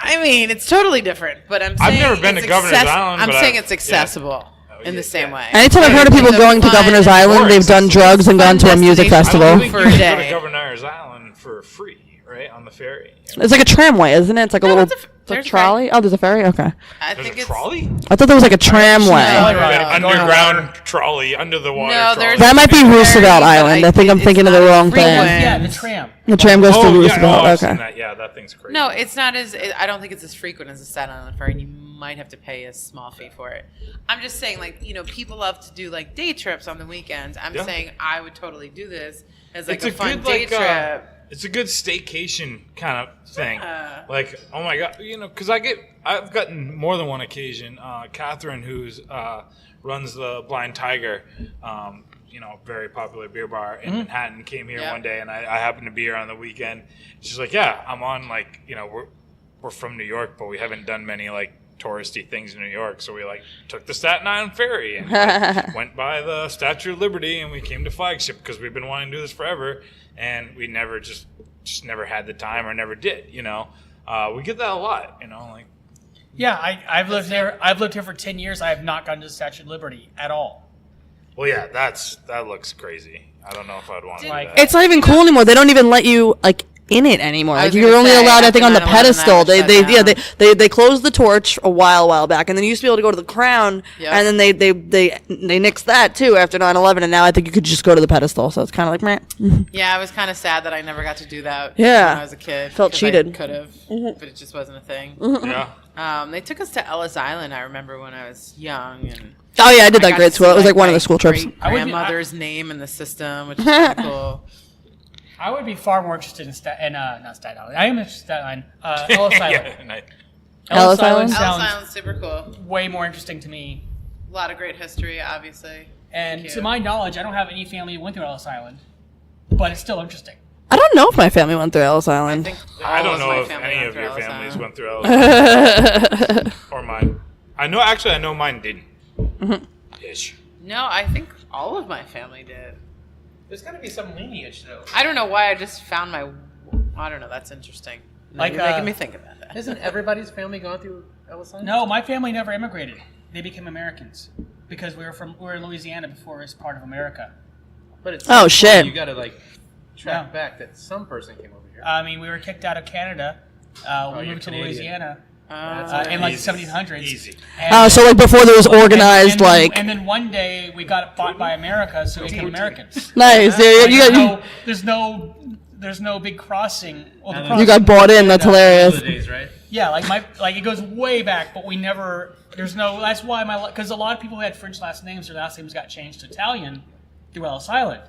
B: I mean, it's totally different, but I'm
C: I've
B: saying
C: never been
B: it's
C: to Governor's Island,
B: I'm
C: but
B: saying
C: I've-
B: it's accessible in the
C: yeah,
B: same
C: yeah.
B: way.
D: Anytime I've heard of people
B: It's
D: going to
B: fun-
D: Governor's
C: Or
D: Island, they've done
C: accessible.
D: drugs and gone to a music
B: destination.
C: I don't
D: festival.
C: think
B: For
C: you
B: a
C: can go to
B: day.
C: Governor's Island for free, right, on the ferry.
D: It's like a tramway, isn't it? It's like a
B: No,
D: little
B: it's a
D: trolley. Oh, there's a ferry. Okay.
B: I
C: There's
B: think
C: a
B: it's
C: trolley?
D: I thought there was like a tramway.
C: An underground trolley, under the water
B: No,
C: trolley.
B: there's
D: That might be
B: Ferry,
D: Roosevelt
B: but
D: Island. I think I'm
B: it's
D: thinking of the
B: not
D: wrong
B: frequent.
D: thing.
A: Yeah, the tram.
D: The tram goes to
C: Oh, yeah,
D: Roosevelt.
C: I've seen
D: Okay.
C: that. Yeah, that thing's crazy.
B: No, it's not as. I don't think it's as frequent as the Staten Island Ferry, and you might have to pay a small fee for it. I'm just saying, like, people love to do like day trips on the weekends. I'm
C: Yeah.
B: saying I would totally do this as like
C: It's
B: a
C: a
B: fun
C: good,
B: day
C: like,
B: trip.
C: It's a good staycation kind of thing.
B: Yeah.
C: Like, oh my god, because I've gotten more than one occasion. Catherine, who's runs the Blind Tiger, very popular beer bar in Manhattan, came here
B: Yeah.
C: one day, and I happened to be here on the weekend. She's like, yeah, I'm on we're from New York, but we haven't done many like touristy things in New York, so we like took the Staten Island ferry and went by the Statue of Liberty, and we came to Flagship because we've been wanting to do this forever, and we never just never had the time or never did. We get that a lot.
A: Yeah, I've lived here. I've lived here for 10 years. I have not gone to the Statue of Liberty at all.
C: Well, yeah, that looks crazy. I don't know if I'd want to do
A: Like-
C: that.
D: It's not even cool anymore. They don't even let you like in it anymore.
B: I
D: Like
B: was
D: you're
B: gonna
D: only
B: say,
D: allowed, I think, on the
B: after 9/11,
D: pedestal.
B: that was
D: They closed the torch a while back, and then you used to be able to go to the crown,
B: Yep.
D: and then they nixed that too after 9/11, and now I think you could just go to the pedestal. So it's kind of like, meh.
B: Yeah, I was kind of sad that I never got to do that.
D: Yeah.
B: When I was a kid,
D: Felt
B: 'cause
D: cheated.
B: I could have, but it just wasn't a thing.
C: Yeah.
B: They took us to Ellis Island. I remember when I was young, and
D: Oh yeah, I did that
B: got
D: grade
B: to
D: school.
B: see,
D: It was like one of
B: my
D: the school trips.
B: great
A: I would be-
B: grandmother's name in the system, which is kind of cool.
A: I would be far more interested in not Staten Island. I am interested in Staten Island. Ellis Island.
C: Yeah, and
D: Ellis Island?
B: Ellis
A: sounds
B: Island's super cool.
A: way more interesting to me.
B: A lot of great history, obviously.
A: And
B: Thank
A: to
B: you.
A: my knowledge, I don't have any family who went through Ellis Island, but it's still interesting.
D: I don't know if my family went through Ellis
B: I
D: Island.
B: think
C: I
B: all
C: don't
B: of
C: know
B: my
C: if
B: family
C: any
B: went
C: of
B: through
C: your
B: Ellis
C: families
B: Island.
C: went through Ellis Island. Or mine. I know mine didn't. Ish.
B: No, I think all of my family did.
E: There's got to be some lineage, though.
B: I don't know why I just found my. I don't know. That's interesting.
A: Like,
B: You're making me think about that.
E: Isn't everybody's family gone through Ellis Island?
A: No, my family never immigrated. They became Americans because we were in Louisiana before it was part of America.
E: But it's
D: Oh, shit.
E: You got to like track
A: Yeah.
E: back that some person came over here.
A: I mean, we were kicked out of Canada. We
E: you're
A: moved to
E: Canadian.
A: Louisiana
B: That's
A: in like the
C: Easy.
A: 1700s.
C: Easy.
A: And-
D: So like before there was organized
A: and then one day we got bought by America, so we became Americans.
D: nice. Yeah,
A: There's no big crossing. Well, the
E: You
A: crossing
D: got bought in. That's
E: Those
D: hilarious.
E: are the days, right?
A: Yeah, like it goes way back, but we never. There's no. That's why because a lot of people who had French last names, their last names got changed to Italian through Ellis Island.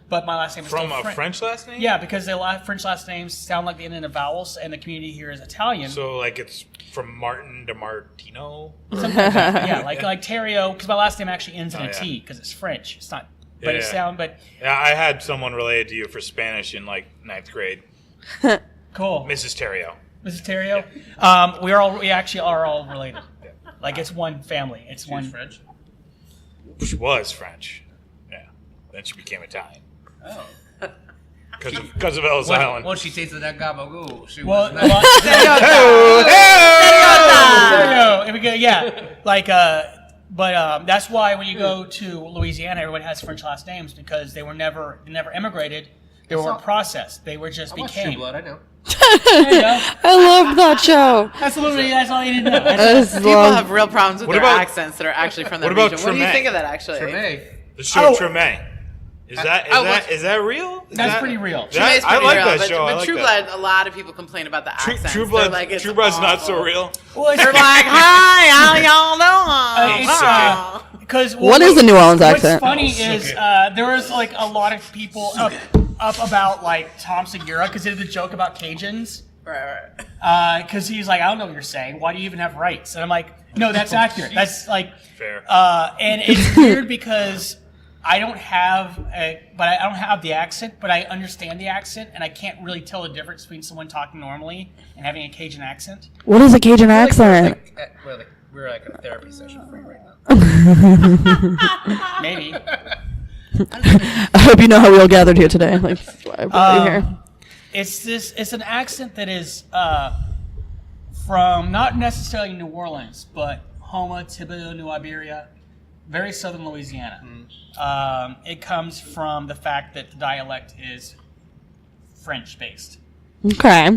A: But my last name is
C: From
A: still
C: a French last name?
A: Yeah, because French last names sound like the end of vowels, and the community here is Italian.
C: So, like, it's from Martin to Martino?
A: Something like that. Yeah, like Terrio, because my last name actually ends in
C: Oh,
A: a
C: yeah.
A: T, because it's French. It's not.
C: Yeah,
A: But it
C: yeah.
A: sound. But
C: Yeah, I had someone related to you for Spanish in, like, 9th grade.
A: cool.
C: Mrs. Terrio.
A: Mrs. Terrio. We actually are all related. Like it's one family. It's one.
E: French.
C: She was French. Yeah. Then she became Italian.
E: Oh.
C: Because of Ellis Island.
E: Once she tasted that gabagoo, she
A: Well,
E: was not.
A: Terrio. Here we go. Yeah, like but that's why when you go to Louisiana, everyone has French last names because they never immigrated. They weren't processed. They were just
E: I watched True
A: became.
E: Blood, I know.
A: There you go.
D: I love that show.
A: That's literally that's all you need to know.
B: People have real problems with
C: What
B: their
C: about-
B: accents that are actually from the
C: what about
B: region. What do you
C: Treme?
B: think of that, actually?
E: Treme.
C: The show
A: Oh.
C: Treme. Is that real? Is
A: That's
C: that-
A: pretty real.
C: that-
B: Treme's
C: I
B: pretty
C: like
B: real,
C: that
B: but,
C: show. I
B: but
C: like
B: True
C: that.
B: Blood, a lot of people complain about the accents.
C: True
B: They're
C: Blood.
B: like, it's
C: True Blood's not so
B: awful.
C: real.
A: Well, it's
B: They're like, hi, how y'all doing?
A: it's because
D: What is the New Orleans accent?
A: What's funny is there was like a lot of people up about like Tom Segura because he did the joke about Cajuns.
B: Right.
A: Because he's like, I don't know what you're saying. Why do you even have rights? And I'm like, no, that's accurate. That's like
C: Fair.
A: And it's weird because I don't have the accent, but I understand the accent, and I can't really tell the difference between someone talking normally and having a Cajun accent.
D: What is a Cajun accent?
E: We're like a therapy session for you right now.
A: Maybe.
D: I hope you know how we all gathered here today. Like, that's why I brought you here.
A: It's an accent that is from not necessarily New Orleans, but Houma, Thibodeau, New Iberia, very southern Louisiana. It comes from the fact that the dialect is French based.
D: Okay.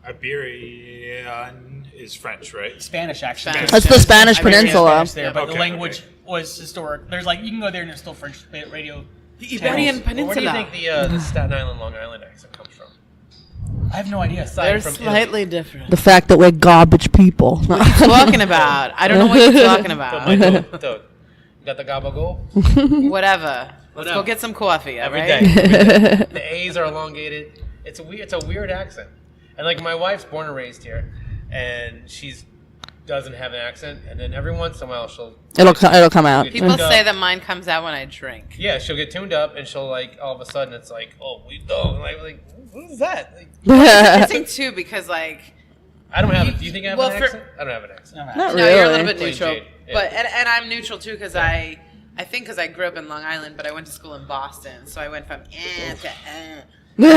C: Iberian is French, right?
A: Spanish, actually.
B: Spanish.
D: That's the Spanish
A: Iberian
D: Peninsula.
A: Spanish there, but
C: Okay,
A: the language was historic. There's like, you can go there and there's still French radio.
B: The Iberian
A: channels.
B: Peninsula.
E: Where do you think the Staten Island, Long Island accent comes from?
A: I have no idea.
B: They're
E: from
B: slightly different.
D: The fact that we're garbage people.
B: What are you talking about? I don't know what you're talking about.
E: Dude, you got the gabagool?
B: Whatever. Let's go
E: Whatever.
B: get some coffee. All
E: Every
B: right?
E: day. Every day. The A's are elongated. It's a weird accent. And like my wife's born and raised here, and she's doesn't have an accent, and then every once in a while
D: It'll come out.
B: People
E: tuned
B: say
E: up.
B: that mine comes out when I drink.
E: Yeah, she'll get tuned up, and she'll like all of a sudden it's like, oh, we don't like what is that? Like,
B: I think too because like
E: I don't have it. Do you think I have
B: Well,
E: an
B: for-
E: accent? I don't have an accent.
A: No,
D: Not
B: no,
D: really.
B: you're a little bit
E: Plain
B: neutral,
E: Jane, yeah.
B: but and I'm neutral too because I think because I grew up in Long Island, but I went to school in Boston, so I went from to
E: Now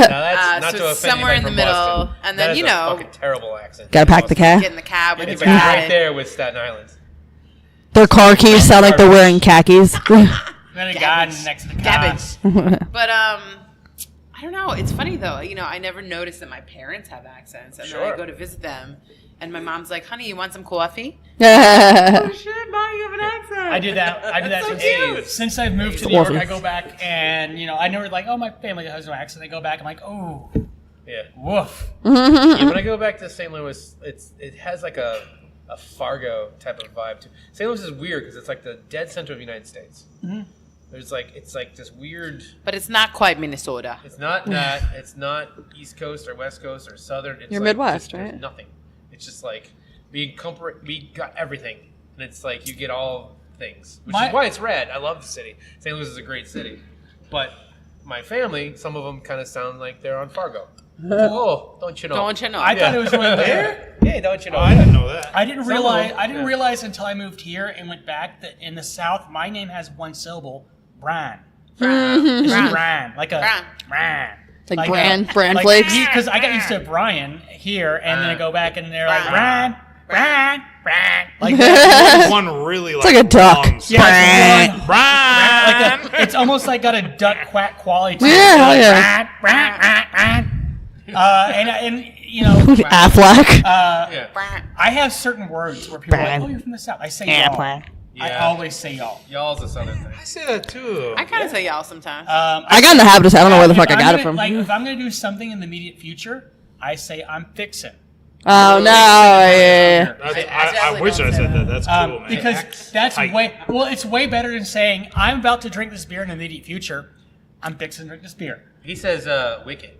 E: that's not
B: so
E: to
B: it's
E: offend
B: somewhere
E: anybody
B: in the
E: from
B: middle,
E: Boston.
B: and
E: That
B: then
E: is
B: you
E: a
B: know,
E: fucking terrible accent.
D: Gotta pack the car.
B: get in the cab with
E: It's
B: your
E: like
B: dad.
E: right there with Staten Island.
D: Their car keys sound like they're wearing khakis.
A: Then a guy
B: Garbage.
A: next to the car.
B: Garbage. But I don't know. It's funny though. You know, I never noticed that my parents have accents, and then I
E: Sure.
B: go to visit them, and my mom's like, "Honey, you want some coffee?"
D: Yeah.
B: Oh shit, Mom, you have an accent.
A: I did that. I did that
B: That's
A: since,
B: so cute.
A: since I've moved to New York. I go back and I never like, oh, my family has no accent. I go back. I'm like, oh,
E: Yeah.
A: woof.
E: Yeah, when I go back to St. Louis, it has like a Fargo type of vibe too. St. Louis is weird because it's like the dead center of the United States.
A: Mhm.
E: There's like it's like this weird.
B: But it's not quite Minnesota.
E: It's not that. It's not East Coast or West Coast or Southern. It's
D: You're
E: like
D: Midwest,
E: there's
D: right?
E: nothing. It's just like we got everything, and it's like you get all things, which is why it's rad. I love the city. St. Louis is a great city, but my family, some of them kind of sound like they're on Fargo. Oh, don't you know?
B: Don't you know?
A: I thought it was really weird.
E: Yeah, don't you know?
C: Oh, I didn't know that.
A: I didn't
E: Some of
A: realize.
E: them,
A: I didn't
E: yeah.
A: realize until I moved here and went back that in the South, my name has one syllable, Brian.
B: Brown.
A: It's
B: Brown.
A: Brian, like a
B: Bran.
A: Brian.
D: Like bran flakes?
A: Because I got used to Brian here, and then I go back and they're like
B: Brian.
A: Brian. Like that.
C: There's one really
D: like a duck.
C: long sound.
A: Yeah, it's
C: Brian.
A: like it's almost like got a duck quack quality to it.
D: Yeah,
A: Like,
D: yeah.
A: Brian. And
D: Affleck.
E: Yeah.
B: Brown.
A: I have certain words where people are like,
D: Brian.
A: oh, you're from the South. I say y'all. I
E: Yeah.
A: always say y'all.
E: Y'all's a southern thing.
C: I say that too.
B: I kind of say y'all sometimes.
D: I got in the habit of saying, I don't know where the
A: if
D: fuck I
A: I'm
D: got it
A: gonna-
D: from.
A: Like, if I'm going to do something in the immediate future, I say I'm fixing.
D: Oh, no. Yeah.
C: I wish I said that. That's cool, man.
A: Because that's it's way better than saying I'm about to drink this beer in the immediate future. I'm fixing to drink this beer.
E: He says wicked,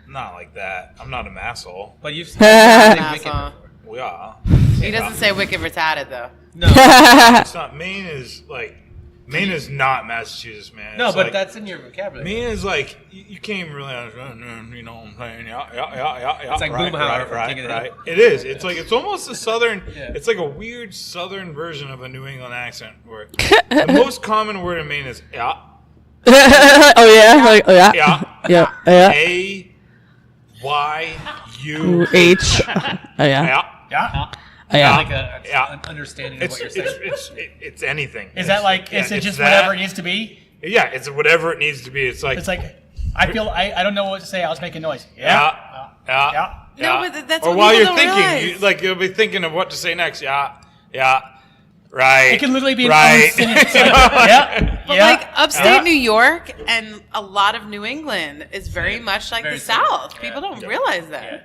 C: Not like that. I'm not an asshole.
E: but you've said wicked
B: Asshole.
E: before.
C: We are.
B: He doesn't say wicked retarded though.
E: No,
C: It's not. Maine is not Massachusetts, man.
E: no,
C: It's
E: but
C: like,
E: that's in your vocabulary.
C: Maine is like you can't even really understand. You know what I'm saying? Yeah.
E: It's like
C: right,
E: Boomhauer from
C: right,
E: King of the
C: right.
E: Hill.
C: It is. It's like it's almost a southern.
E: Yeah.
C: It's like a weird southern version of a New England accent. Where the most common word in Maine is yeah,
D: Oh, yeah. Like, oh, yeah.
C: yeah,
D: Yeah. Yeah.
C: A Y U
D: H. Oh, yeah.
C: yeah.
A: Yeah.
D: Oh, yeah.
E: Like
C: Yeah.
E: an understanding of
C: It's
E: what you're saying.
C: it's anything.
A: Is that like,
C: Yeah,
A: is it
C: it's
A: just
C: that.
A: whatever it needs to be?
C: Yeah, it's whatever it needs to be. It's like
A: It's like, I don't know what to say. I was making noise.
C: yeah.
A: Yeah.
B: No, but that's
C: or
B: what
C: while
B: people
C: you're
B: don't
C: thinking,
B: realize.
C: you'll be thinking of what to say next. Yeah, right.
A: It can literally be an
C: right.
A: own sentence. Yeah.
B: But
A: Yeah.
B: like upstate
A: Yeah.
B: New York and a lot of New England is very much like
E: Very
B: the
E: similar.
B: South. People don't realize that.
E: Yeah.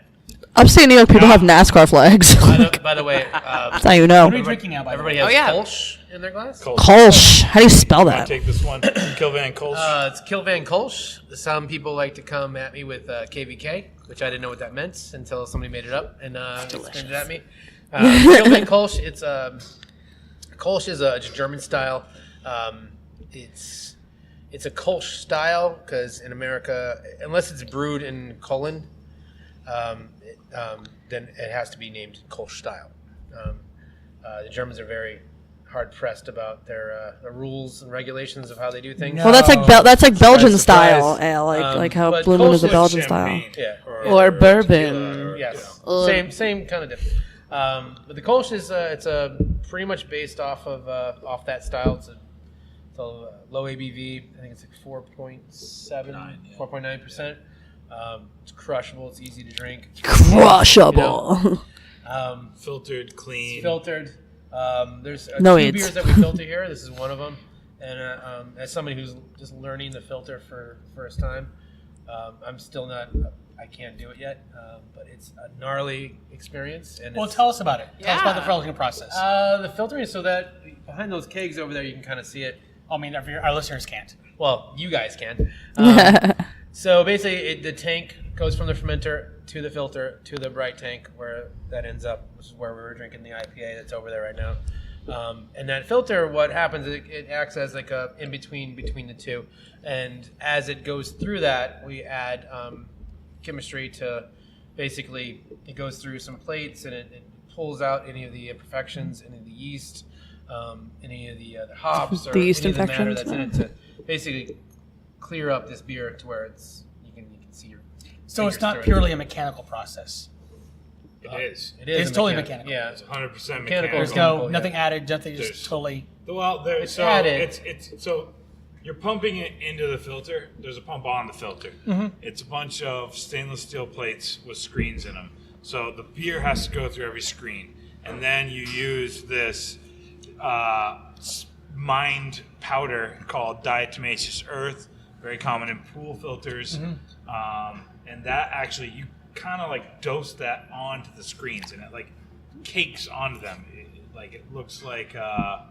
D: Upstate New York people have NASCAR flags.
E: By the way,
D: That's how you know.
A: What are we drinking now, by the
E: everybody
A: way?
E: has
B: Oh, yeah.
E: Kolsch in their glass.
D: Kolsch. How do you spell
C: I'll
D: that?
C: take this one. Kilvan Kolsch.
E: It's Kilvan Kolsch. Some people like to come at me with KVK, which I didn't know what that meant until somebody made it up and explained it at me. Kilvan Kolsch. Kolsch is a German style. It's a Kolsch style because in America, unless it's brewed in Colon, then it has to be named Kolsch style. The Germans are very hard pressed about their rules and regulations of how they do things.
D: Well, that's like Belgian
E: Surprise,
D: style
E: surprise.
D: ale, like how
E: But
D: Blue Moon is a
E: Kolsch is
D: Belgian style.
C: Champagne.
E: Yeah.
B: Or bourbon.
C: tequila,
E: Yes,
B: Ugh.
E: same kind of different. But the Kolsch is it's pretty much based off of off that style. It's a low ABV. I think it's like 4.7, 4.9%. It's crushable. It's easy to drink.
D: Crushable.
C: Filtered, clean.
E: It's filtered. There's
D: No
E: two
D: AIDS.
E: beers that we filter here. This is one of them. And as somebody who's just learning the filter for first time, I'm still not. I can't do it yet, but it's a gnarly experience. And
A: Well,
E: it's,
A: tell us about it. Tell us about the
B: Yeah.
A: filtering process.
E: the filtering is so that behind those kegs over there, you can kind of see it.
A: I mean, our listeners can't.
E: Well, you guys can. So basically, the tank goes from the fermenter to the filter to the bright tank where that ends up, which is where we were drinking the IPA that's over there right now. And that filter, what happens is it acts as like a in between the two. And as it goes through that, we add chemistry to basically, it goes through some plates and it pulls out any of the imperfections, any of the yeast, any of the hops, or
D: The yeast
E: any of the matter
D: infections?
E: that's in it to basically clear up this beer to where it's you can see your.
A: So it's
E: fingers
A: not
E: through it.
A: purely a mechanical process.
C: It is.
E: It is
A: It's
E: a
A: totally
E: mechanic-
A: mechanical.
E: Yeah.
C: It's 100%
E: Mechanical.
C: mechanical.
A: There's
E: Mechanical,
A: nothing
E: yeah.
A: added, nothing
C: There's-
A: just totally.
C: Well,
E: It's
C: so
E: added.
C: it's so you're pumping it into the filter. There's a pump on the filter. It's a bunch of stainless steel plates with screens in them. So the beer has to go through every screen, and then you use this mined powder called diatomaceous earth, very common in pool filters, and that actually you kind of like dose that onto the screens, and it like cakes onto them. It looks like I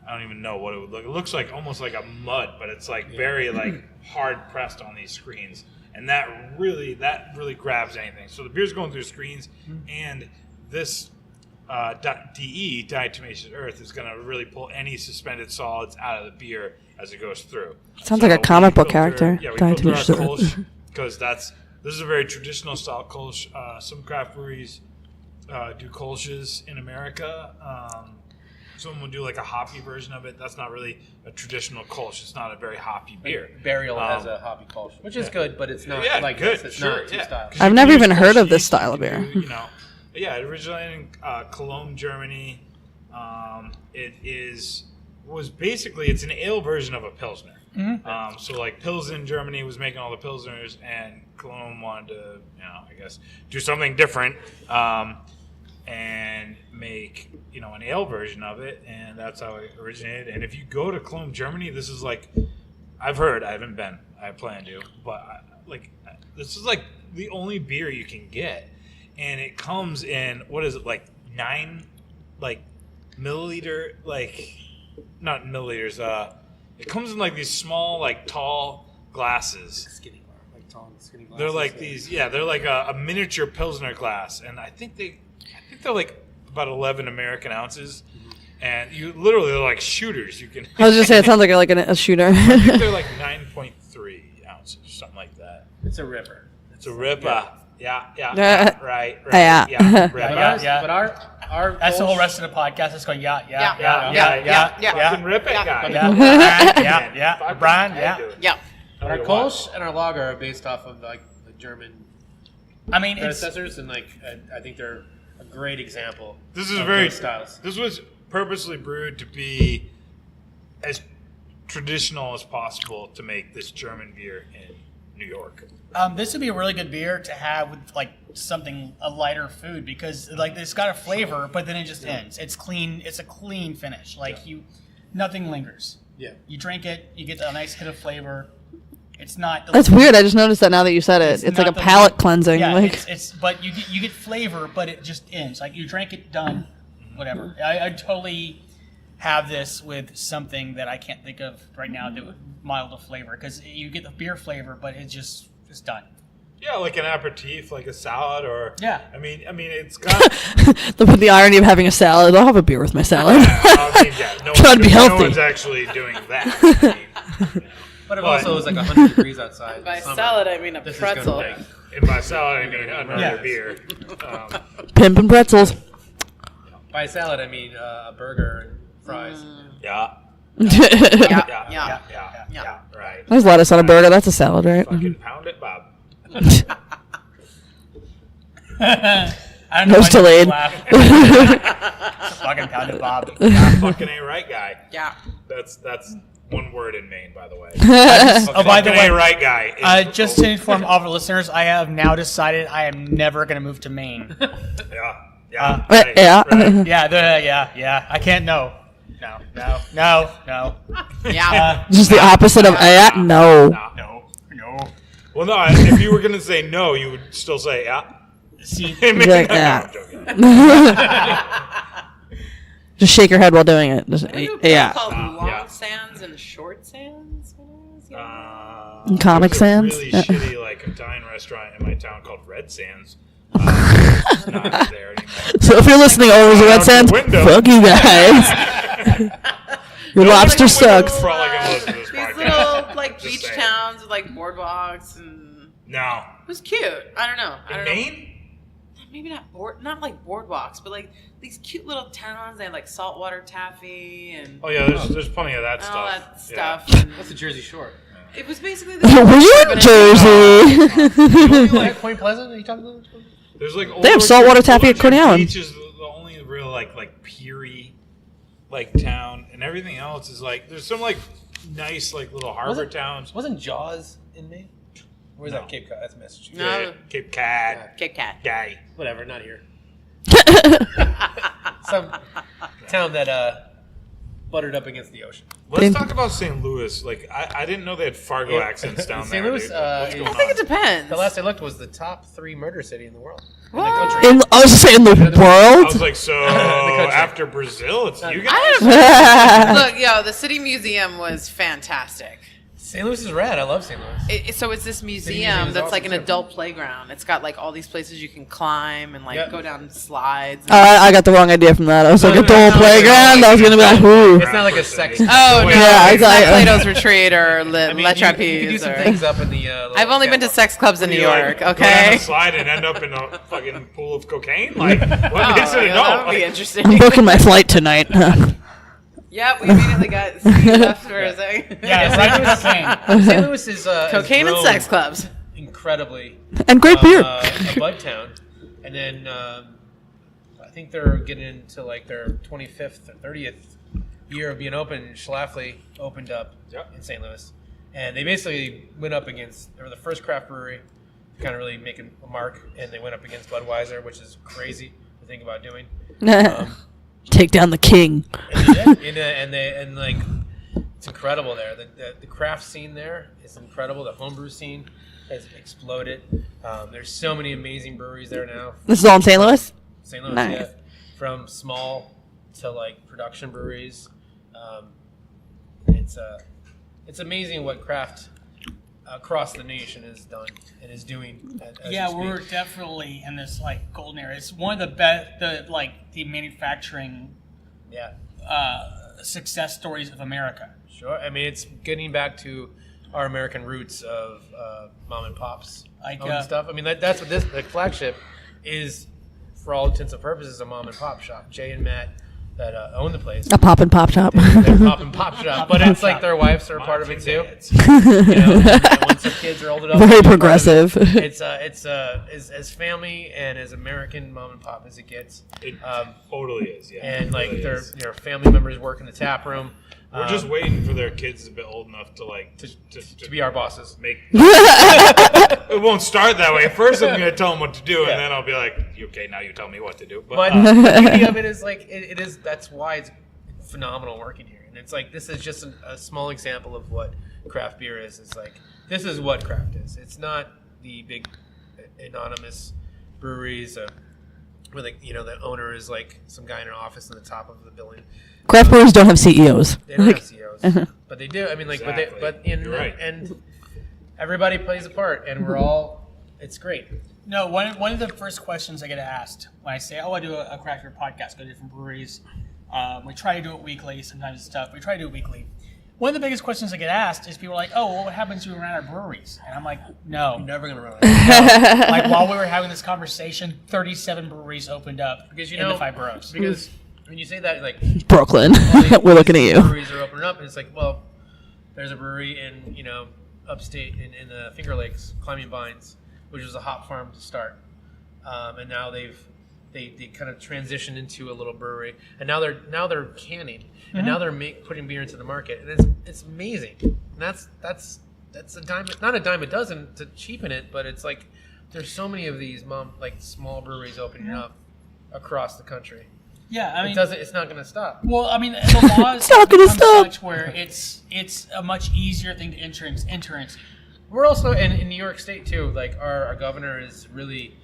C: don't even know what it would look. It looks like almost like a mud, but it's like very like hard pressed on these screens, and that really grabs anything. So the beer's going through screens, and this DE, diatomaceous earth, is going to really pull any suspended solids out of the beer as it goes through.
D: Sounds like a comic book character.
C: Yeah, we filter our
D: Diatomaceous
C: Kolsch
D: earth.
C: because this is a very traditional style Kolsch. Some craft breweries do Kolsches in America. Some will do like a hoppy version of it. That's not really a traditional Kolsch. It's not a very hoppy beer.
E: Burial has a hobby culture, which is good, but it's not
C: Yeah,
E: like
C: good.
E: this. It's
C: Sure,
E: not two
C: yeah.
E: styles.
C: 'Cause
D: I've
C: you
D: never
C: can
D: even
C: use
D: heard of
C: Kolsch
D: this
C: yeast,
D: style of
C: you
D: beer.
C: can do, yeah, it originated in Cologne, Germany. It's an ale version of a Pilsner. So like Pilsen, Germany was making all the Pilsners, and Cologne wanted to, I guess, do something different and make, an ale version of it, and that's how it originated. And if you go to Cologne, Germany, this is like, I've heard, I haven't been, I plan to, but this is like the only beer you can get, and it comes in, what is it, like 9 milliliter, not milliliters, it comes in like these small, like tall glasses.
E: Skinny bar, like tall and skinny glasses.
C: They're like these, they're like a miniature Pilsner glass, and I think they're like about 11 American ounces, and they're like shooters. You can.
D: I was just saying, it sounds like a shooter.
C: I think they're like 9.3 ounces, something like that.
E: It's a ripper.
C: It's a ripper. Yeah, right.
D: Yeah.
C: Ripper.
A: Yeah.
E: But our
A: That's the whole
E: Kolsch-
A: rest of the podcast. It's going, yeah.
C: Fucking rip it, guy.
A: Yeah. Brian, yeah.
B: Yeah.
E: But our Kolsch and our lager are based off of like the German
A: I mean, it's
E: predecessors, and I think they're a great example.
C: This is
E: of
C: very
E: those styles.
C: This was purposely brewed to be as traditional as possible to make this German beer in New York.
A: this would be a really good beer to have with like a lighter food, because like it's got a flavor, but then it just ends. It's clean. It's a clean finish. Nothing lingers.
E: Yeah.
A: You drink it, you get a nice hit of flavor. It's not.
D: That's weird. I just noticed that now that you said it. It's like a
A: not the-
D: palate cleansing.
A: Yeah,
D: like
A: it's but you get flavor, but it just ends. Like you drank it, done, whatever. I totally have this with something that I can't think of right now that would mild a flavor, because you get the beer flavor, but it's just done.
C: Yeah, like an aperitif, like a salad, or
A: Yeah.
C: I mean, it's got.
D: the irony of having a salad. I'll have a beer with my salad. Trying to be
C: No
D: healthy.
C: one's actually doing that.
E: But it also was like 100 degrees outside.
B: By
E: summer.
B: salad, I mean a
E: This is gonna
B: pretzel.
E: be-
C: In my salad, I mean another
A: Yes.
C: beer.
D: Pimpin' pretzels.
E: By salad, I mean a burger and fries.
C: Yeah,
B: Yeah.
C: right.
D: There's lettuce on a burger. That's a salad, right?
C: Fucking pound it, Bob.
A: I don't know.
D: Nose
A: why you
D: delayed.
A: laugh. Fucking pounded Bob.
C: Fucking ain't right, guy.
B: Yeah.
C: That's one word in Maine, by the way.
A: Oh, by the way,
C: right guy.
A: just to inform all of our listeners, I have now decided I am never going to move to Maine.
C: Yeah.
D: Yeah.
A: Yeah. I can't. No.
B: Yeah.
D: Just the opposite of no.
A: No.
C: Well, no. If you were gonna say no, you would still say yeah.
A: See,
D: Like,
C: No,
D: yeah.
C: I'm joking.
D: Just shake your head while doing it. Just,
B: What do
D: yeah.
B: called long
C: yeah.
B: sands and short sands?
D: Comic
C: there's
D: Sans?
C: A really
D: Yeah.
C: shitty Italian restaurant in my town called Red Sands. It's not there anymore.
D: So if you're listening over the Red
C: Out the
D: Sands,
C: window.
D: fuck you guys. Your lobster sucks.
C: Probably gonna listen to this
B: These
C: podcast.
B: little
C: Just
B: beach
C: saying.
B: towns with boardwalks and
C: No.
B: it was cute. I don't know.
C: In Maine?
B: Maybe not like boardwalks, but these cute little towns. They had saltwater taffy and
C: Oh yeah, there's plenty of that
B: all
C: stuff.
B: that stuff.
C: Yeah.
B: And
E: What's the Jersey Shore?
B: it was basically
D: We're in Jersey.
E: Like Point Pleasant? Are you talking about?
C: There's
D: They have saltwater taffy at Coney Island.
C: Beach is the only real peery town, and everything else is there's some nice little harbor towns.
E: Wasn't Jaws in Maine? Where's
C: No.
E: that Cape Cod? That's Massachusetts.
B: No.
C: Yeah, Cape Cod,
B: Kit Kat.
C: guy.
E: Whatever, not here. Some town that buttered up against the ocean.
C: Let's talk about St. Louis. I didn't know they had Fargo
E: Yeah.
C: accents down
E: St.
C: there.
E: Louis,
C: dude. What's going
B: I think it
C: on?
B: depends.
E: The last I looked was the top 3 murder city in the world. In the
B: What?
E: country.
D: I was just saying the
C: I
D: world.
C: was like, so
E: country.
C: after Brazil, it's you
B: I
C: guys.
B: Look, the city museum was fantastic.
E: St. Louis is rad. I love St. Louis.
B: So it's this
E: museum
B: museum
E: is
B: that's
E: awesome,
B: an
E: too.
B: adult playground. It's got all these places you can climb and
E: Yep.
B: go down slides.
D: I got the wrong idea from that. I was like,
E: No,
D: a dual
E: no,
D: playground. I was gonna be like, ooh.
E: It's not like a sex.
B: Oh no!
D: Yeah,
B: it's not
D: exactly.
B: Plato's Retreat or Le
E: I mean, you could do
B: Trapeze.
E: some
B: or-
E: things up in the.
B: I've only been to sex clubs in New York.
C: Go down
B: Okay.
C: a slide and end up in a fucking pool of cocaine? What makes it a
B: that
C: no?
B: would be
D: I'm
B: interesting.
D: booking my flight tonight.
B: Yep, we immediately got left for a second.
A: yeah, right to cocaine.
E: St. Louis is
B: Cocaine and
E: grown
B: sex clubs.
E: incredibly.
D: And great beer.
E: A bud town, and then I think they're getting into their 25th or 30th year of being open. Schlafly opened up in St. Louis, and they basically went up against. They were the first craft brewery to kind of really make a mark, and they went up against Budweiser, which is crazy to think about doing.
D: Take down the king.
E: And they did. It's incredible there. The craft scene there is incredible. The homebrew scene has exploded. There's so many amazing breweries there now.
D: This is all in St. Louis?
E: St. Louis,
D: Nice.
E: yeah. From small to production breweries. It's amazing what craft across the nation has done and is doing. As
A: Yeah,
E: we
A: we're
E: speak.
A: definitely in this golden era. It's one of the best, the manufacturing
E: Yeah,
A: success stories of America.
E: sure. I mean, it's getting back to our American roots of mom and pops owned stuff. I mean, that's what the Flagship is, for all intents and purposes, a mom and pop shop. Jay and Matt that own the place.
D: A pop and pop top.
E: They're pop and pop shop, but it's their wives are a part of it too. And once their kids are old enough,
D: Very
E: to be a part of it,
D: progressive.
E: It's as family and as American mom and pop as it gets.
C: It totally is, yeah.
E: And
C: It really
E: their
C: is.
E: family members work in the tap room.
C: We're just waiting for their kids to be old enough to
E: be our bosses.
C: make. It won't start that way. First, I'm going to tell them what to do,
E: Yeah.
C: and then I'll be like, "Okay, now you tell me what to do."
E: But the beauty of it is it is. That's why it's phenomenal working here. And it's this is just a small example of what craft beer is. It's this is what craft is. It's not the big anonymous breweries where the owner is some guy in an office in the top of the building.
D: Craft breweries don't have CEOs.
E: They don't have CEOs, but they do. I mean,
C: Exactly. You're right.
E: and everybody plays a part, and we're all. It's great.
A: No, one of the first questions I get asked when I say, I do a craft beer podcast, go to different breweries. We try to do it weekly. Sometimes it's tough. We try to do it weekly. One of the biggest questions I get asked is people are like, "Oh, well, what happens when we run out of breweries?" And I'm like, "No,
E: You're never gonna run out.
A: no." While we were having this conversation, 37 breweries opened up
E: Because
A: in the 5 boroughs.
E: Because when you say that,
D: Brooklyn. We're looking at you.
E: Breweries are opening up, and it's well, there's a brewery in upstate in the Finger Lakes, Climbing Vines, which was a hop farm to start, and now they've they kind of transitioned into a little brewery, and now they're canning, and now they're putting beer into the market, and it's amazing. And that's a dime, not a dime a dozen to cheapen it, but it's like there's so many of these small breweries opening up across the country.
A: Yeah, I mean,
E: it's not going to stop.
A: Well, I mean, the laws
D: It's not gonna stop.
A: such where it's a much easier thing to enter into.
E: We're also in New York State too. Like our governor is really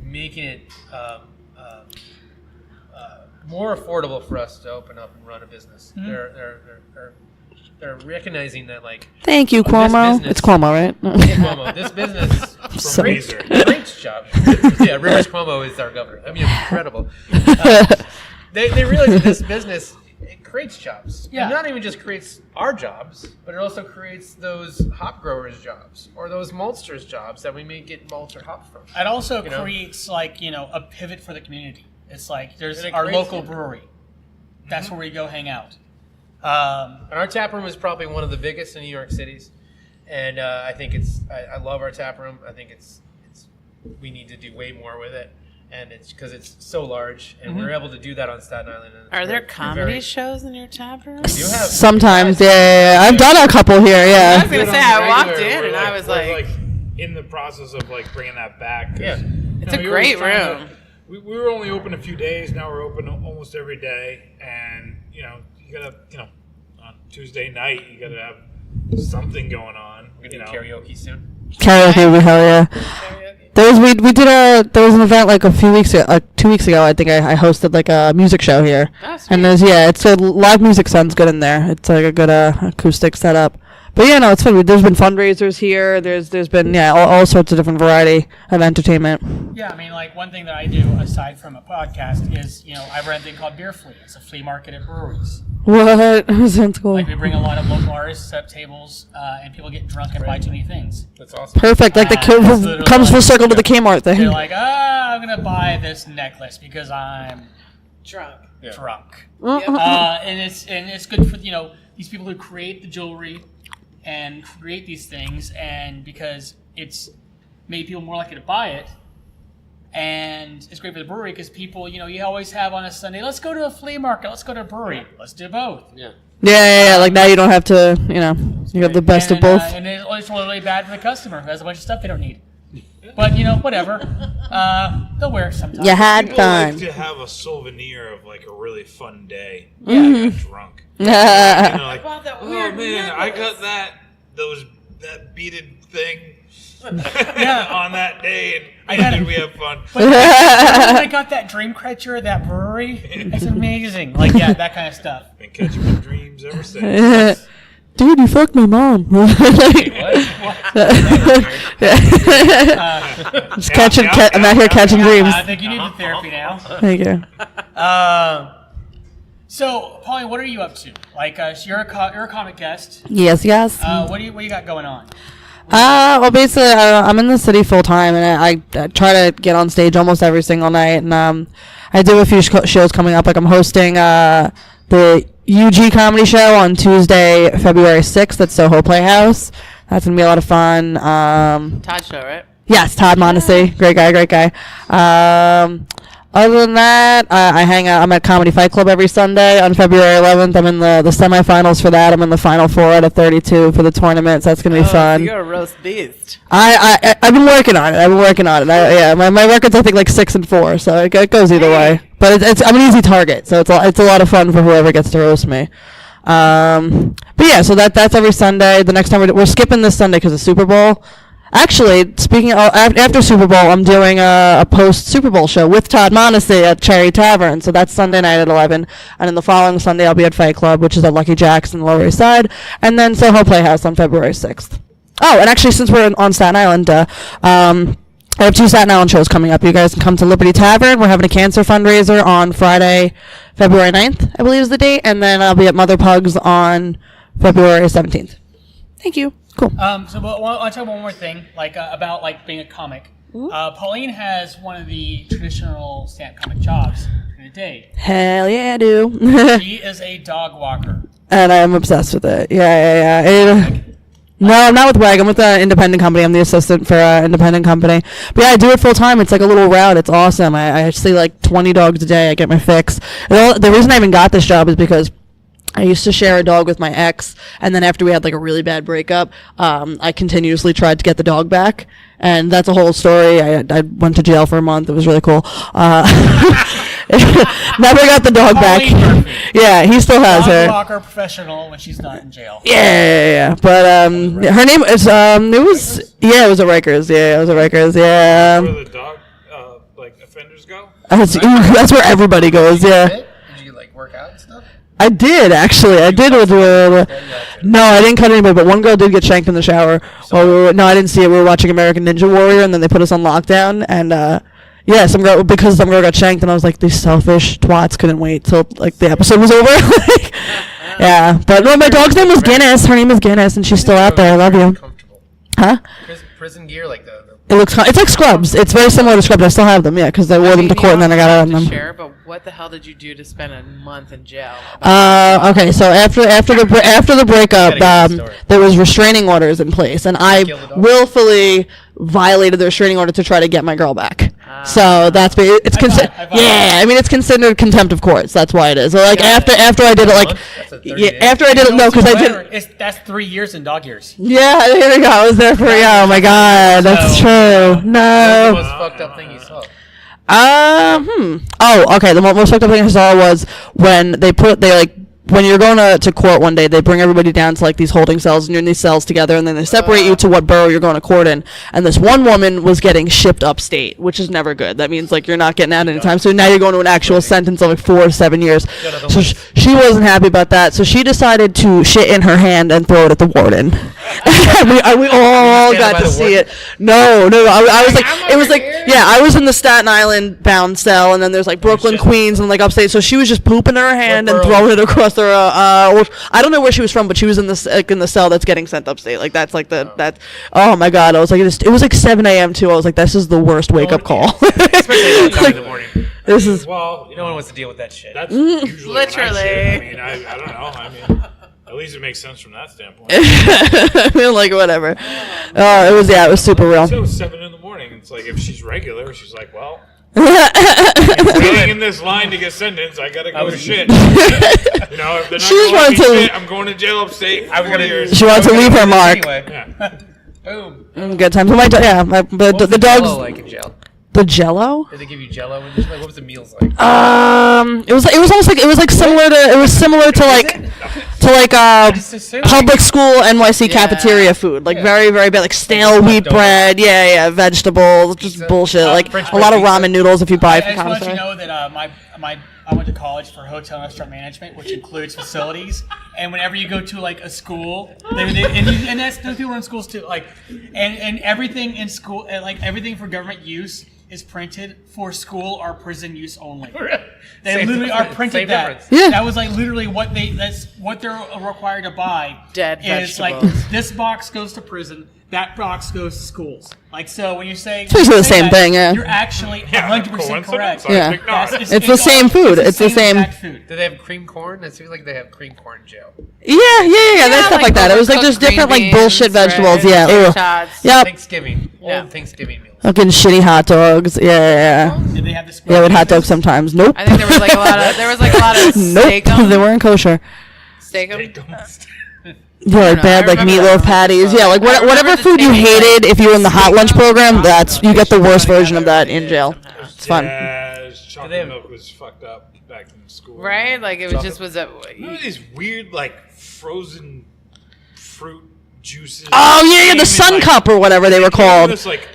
E: making it more affordable for us to open up and run a business. They're recognizing that
D: Thank you,
E: this
D: Cuomo.
E: business-
D: It's Cuomo, right?
E: Cuomo, this business
C: From Razor.
E: creates jobs. Yeah, Rivers Cuomo is our governor. I mean, it's incredible. They realize that this business, it creates jobs.
A: Yeah.
E: And not even just creates our jobs, but it also creates those hop growers' jobs or those maltsters' jobs that we may get malt or hop from.
A: It also
E: You know?
A: creates a pivot for the community. It's like there's
E: And it
A: our
E: creates
A: local
E: it.
A: brewery. That's where we go hang out.
E: And our tap room is probably one of the biggest in New York cities, and I think I love our tap room. I think it's we need to do way more with it, and it's because it's so large, and we're able to do that on Staten Island. And
B: Are there
E: we're
B: comedy shows in your tap room?
E: You have
D: Sometimes, yeah. I've done a couple here,
B: I
D: yeah.
B: was gonna say I walked in and I was
C: we're,
B: like,
C: in the process of bringing that back. 'Cause,
E: Yeah.
B: it's
C: you
B: a
C: know,
B: great
C: we were trying
B: room.
C: We were only open a few days. Now we're open almost every day, and you gotta on Tuesday night you gotta have something going on.
E: We're gonna do karaoke soon.
D: Karaoke, hell yeah. There was an event a few weeks ago, 2 weeks ago. I think I hosted a music show here,
B: Oh, sweet.
D: and it's a live music sounds good in there. It's a good acoustic setup. But yeah, no, it's fun. There's been fundraisers here. There's been all sorts of different variety of entertainment.
A: Yeah, I mean, one thing that I do aside from a podcast is, I run a thing called Beer Flea. It's a flea market at breweries.
D: What? Sounds cool.
A: We bring a lot of local artists, set up tables, and people get drunk and buy too many things.
E: That's awesome.
D: Perfect. The
A: that's literally
D: comes full circle to the Kmart thing.
A: They're like, I'm gonna buy this necklace because I'm
B: Drunk.
A: drunk.
B: Yep.
A: And it's good for these people who create the jewelry and create these things, and because it's made people more likely to buy it, and it's great for the brewery because people, you always have on a Sunday, let's go to a flea market, let's go to a brewery, let's do both.
E: Yeah.
D: Yeah. Now you don't have to, you have the best of both.
A: And it's really bad for the customer who has a bunch of stuff they don't need. But whatever, they'll wear it sometimes.
D: You had
C: People like
D: fun.
C: to have a souvenir of a really fun day.
A: Yeah.
C: I got drunk.
B: About that
C: Oh
B: weird
C: man, I
B: necklace."
C: got that beaded thing
A: Yeah.
C: on that day,
A: I
C: and
A: got
C: man,
A: it.
C: did we have fun.
A: But when I got that dream catcher at that brewery, it's amazing. That kind of stuff.
C: Been catching my dreams ever since.
D: Dude, you fucked my mom. Just catching. I'm out here catching dreams.
A: I think you need the therapy now.
D: Thank you.
A: So, Pauline, what are you up to? So you're a comic guest.
D: Yes.
A: What do you got going on?
D: Well, basically, I'm in the city full time, and I try to get on stage almost every single night. And I do a few shows coming up. I'm hosting the UG comedy show on Tuesday, February 6th at Soho Playhouse. That's gonna be a lot of fun.
B: Todd show, right?
D: Yes, Todd Mondesi, great guy. Other than that, I hang out. I'm at Comedy Fight Club every Sunday on February 11th. I'm in the semifinals for that. I'm in the final 4 out of 32 for the tournament, so that's gonna be fun.
B: You're a roast beast.
D: I've been working on it. My record's I think 6-4, so it goes either way. But I'm an easy target, so it's a lot of fun for whoever gets to roast me. But yeah, so that's every Sunday. The next time we're skipping this Sunday because of Super Bowl. Actually, speaking of, after Super Bowl, I'm doing a post-Super Bowl show with Todd Mondesi at Cherry Tavern. So that's Sunday night at 11. And then the following Sunday, I'll be at Fight Club, which is at Lucky Jack's in the Lower East Side. And then Soho Playhouse on February 6th. Oh, and actually, since we're on Staten Island, I have 2 Staten Island shows coming up. You guys can come to Liberty Tavern. We're having a cancer fundraiser on Friday, February 9th, I believe is the date. And then I'll be at Mother Pugs on February 17th. Thank you. Cool.
A: So I want to talk one more thing, about being a comic. Pauline has one of the traditional stand-up comic jobs in the day.
D: Hell yeah, I do.
A: She is a dog walker.
D: And I'm obsessed with it. Yeah. No, I'm not with WAG. I'm with an independent company. I'm the assistant for an independent company. But yeah, I do it full time. It's like a little route. It's awesome. I see like 20 dogs a day. I get my fix. The reason I even got this job is because I used to share a dog with my ex, and then after we had like a really bad breakup, I continuously tried to get the dog back, and that's a whole story. I went to jail for a month. It was really cool. Never got the dog back.
A: Pauline Murphy.
D: Yeah, he still has
A: Dog
D: her.
A: walker professional when she's not in jail.
D: Yeah. But her name is it was it was at Rikers. Yeah, it was at Rikers. Yeah.
C: Where the dog like offenders go?
D: That's where everybody goes. Yeah.
E: Did you like work out and stuff?
D: I did actually. I did with no, I didn't cut anybody, but one girl did get shanked in the shower. No, I didn't see it. We were watching American Ninja Warrior, and then they put us on lockdown, and yeah, some girl got shanked, and I was like, these selfish twats couldn't wait till like the episode was over. Yeah, but no, my dog's name was Guinness. Her name is Guinness, and she's still out there. I love you.
E: Comfortable.
D: Huh?
E: Prison gear, like the
D: It's like Scrubs. It's very similar to Scrubs. I still have them, yeah, because I wore them to court, and then I got out of them.
B: Share, but what the hell did you do to spend a month in jail?
D: Okay, so after the breakup,
E: Gotta get the story.
D: there was restraining orders in place, and I
E: Kill the dog?
D: willfully violated the restraining order to try to get my girl back. So that's it's considered.
A: High five.
D: Yeah, I mean it's considered contempt of court. So that's why it is. So like after I did it, like
E: That's a 30
D: yeah,
E: days.
D: after I did it, no, because I didn't.
A: That's 3 years in dog years.
D: Yeah, there we go. I was there for oh my god, that's true.
E: What's the
D: No.
E: most fucked up thing you saw?
D: Oh, okay. The most fucked up thing I saw was when when you're going to court one day, they bring everybody down to like these holding cells, and you're in these cells together, and then they separate you to what borough you're going to court in. And this one woman was getting shipped upstate, which is never good. That means like you're not getting out anytime soon. Now you're going to an actual sentence of like 4 to 7 years. So she wasn't happy about that. So she decided to shit in her hand and throw it at the warden. we all got to see it. No. I was like, it was like, yeah, I was in the Staten Island bound cell, and then there's like Brooklyn, Queens, and like upstate. So she was just pooping in her hand and throwing it across her. I don't know where she was from, but she was in the cell that's getting sent upstate. Like that's like that. Oh my god! I was like, it was like 7 a.m. too. I was like, this is the worst wake up call.
E: Especially at 1 in the morning.
D: This is.
C: Well,
E: No one wants to deal with that shit.
C: that's usually when I
B: Literally.
C: shit. I mean, I don't know. I mean, at least it makes sense from that standpoint.
D: I mean, like whatever. Oh, it was super real.
C: So it was 7 in the morning. It's like if she's regular, she's like, well, waiting in this line to get sentenced, I gotta go to shit. You know, if they're not
D: She just
C: gonna let
D: wanted
C: me
D: to-
C: shit, I'm going to jail upstate.
E: I was gonna.
C: years.
D: She wants to leave her mark.
E: Anyway.
C: Yeah.
E: Boom.
D: Good times. But
E: What was
D: the
E: Jell-O
D: dogs.
E: like in jail?
D: The Jello.
E: Did they give you Jello? Like, what was the meals like?
D: It was almost like similar to
E: Just assume.
D: public school NYC
B: Yeah.
D: cafeteria food, like
E: Yeah.
D: very very bad, like stale wheat
E: leftovers.
D: bread, yeah, vegetables, just
E: Pizza.
D: bullshit, like
E: French
D: a lot of
E: bread
D: ramen
E: pizza.
D: noodles if you buy
A: I
D: from
A: just want to let you
D: commissary.
A: know that I went to college for hotel and restaurant management, which includes facilities. And whenever you go to like a school, and that's those people in schools too. Like, and everything in school, like everything for government use is printed for school or prison use only. They
E: Same
A: literally are
E: difference.
A: printed
E: Same
A: that.
E: difference.
D: Yeah.
A: That was like literally that's what they're required to buy.
B: Dead
A: is like
B: vegetables.
A: this box goes to prison, that box goes to schools. Like so, when you say
D: It's basically the
A: say
D: same
A: that,
D: thing, yeah.
A: you're actually 100% correct.
C: I
D: Yeah.
C: think not.
D: It's the same food. It's the same.
A: exact food.
E: Do they have cream corn? It seems like they have cream corn jail.
D: Yeah, there's stuff like that. It was like just
B: overcooked green
D: different like
B: beans,
D: bullshit vegetables,
B: right?
D: yeah. Ew.
B: Shots.
D: Yep.
E: Thanksgiving.
B: Yeah.
E: Old Thanksgiving meals.
D: Fucking shitty hot dogs. Yeah.
A: Did they have the
D: Yeah,
A: square
D: with hot
A: pieces?
D: dogs sometimes. Nope.
B: I think there was like a lot of
D: Nope.
B: steak-um.
D: They weren't kosher.
B: Steak-um?
D: Yeah, like
B: know.
D: bad
B: I
D: like
B: remember
D: meatloaf
B: that.
D: patties. Yeah, like
B: I remember
D: whatever
B: the
D: food you
B: taste, like,
D: hated if you were in the hot lunch program, that's you get the worst version of that in jail.
B: Somehow.
D: It's fun.
C: Chocolate
E: they have-
C: milk was fucked up back in school.
B: Right? Like it was just was a.
C: You know these weird like frozen fruit juices.
D: Oh yeah,
C: Came
D: the
C: in,
D: Sun
C: like-
D: Cup or whatever they were
C: came in
D: called.
C: This, like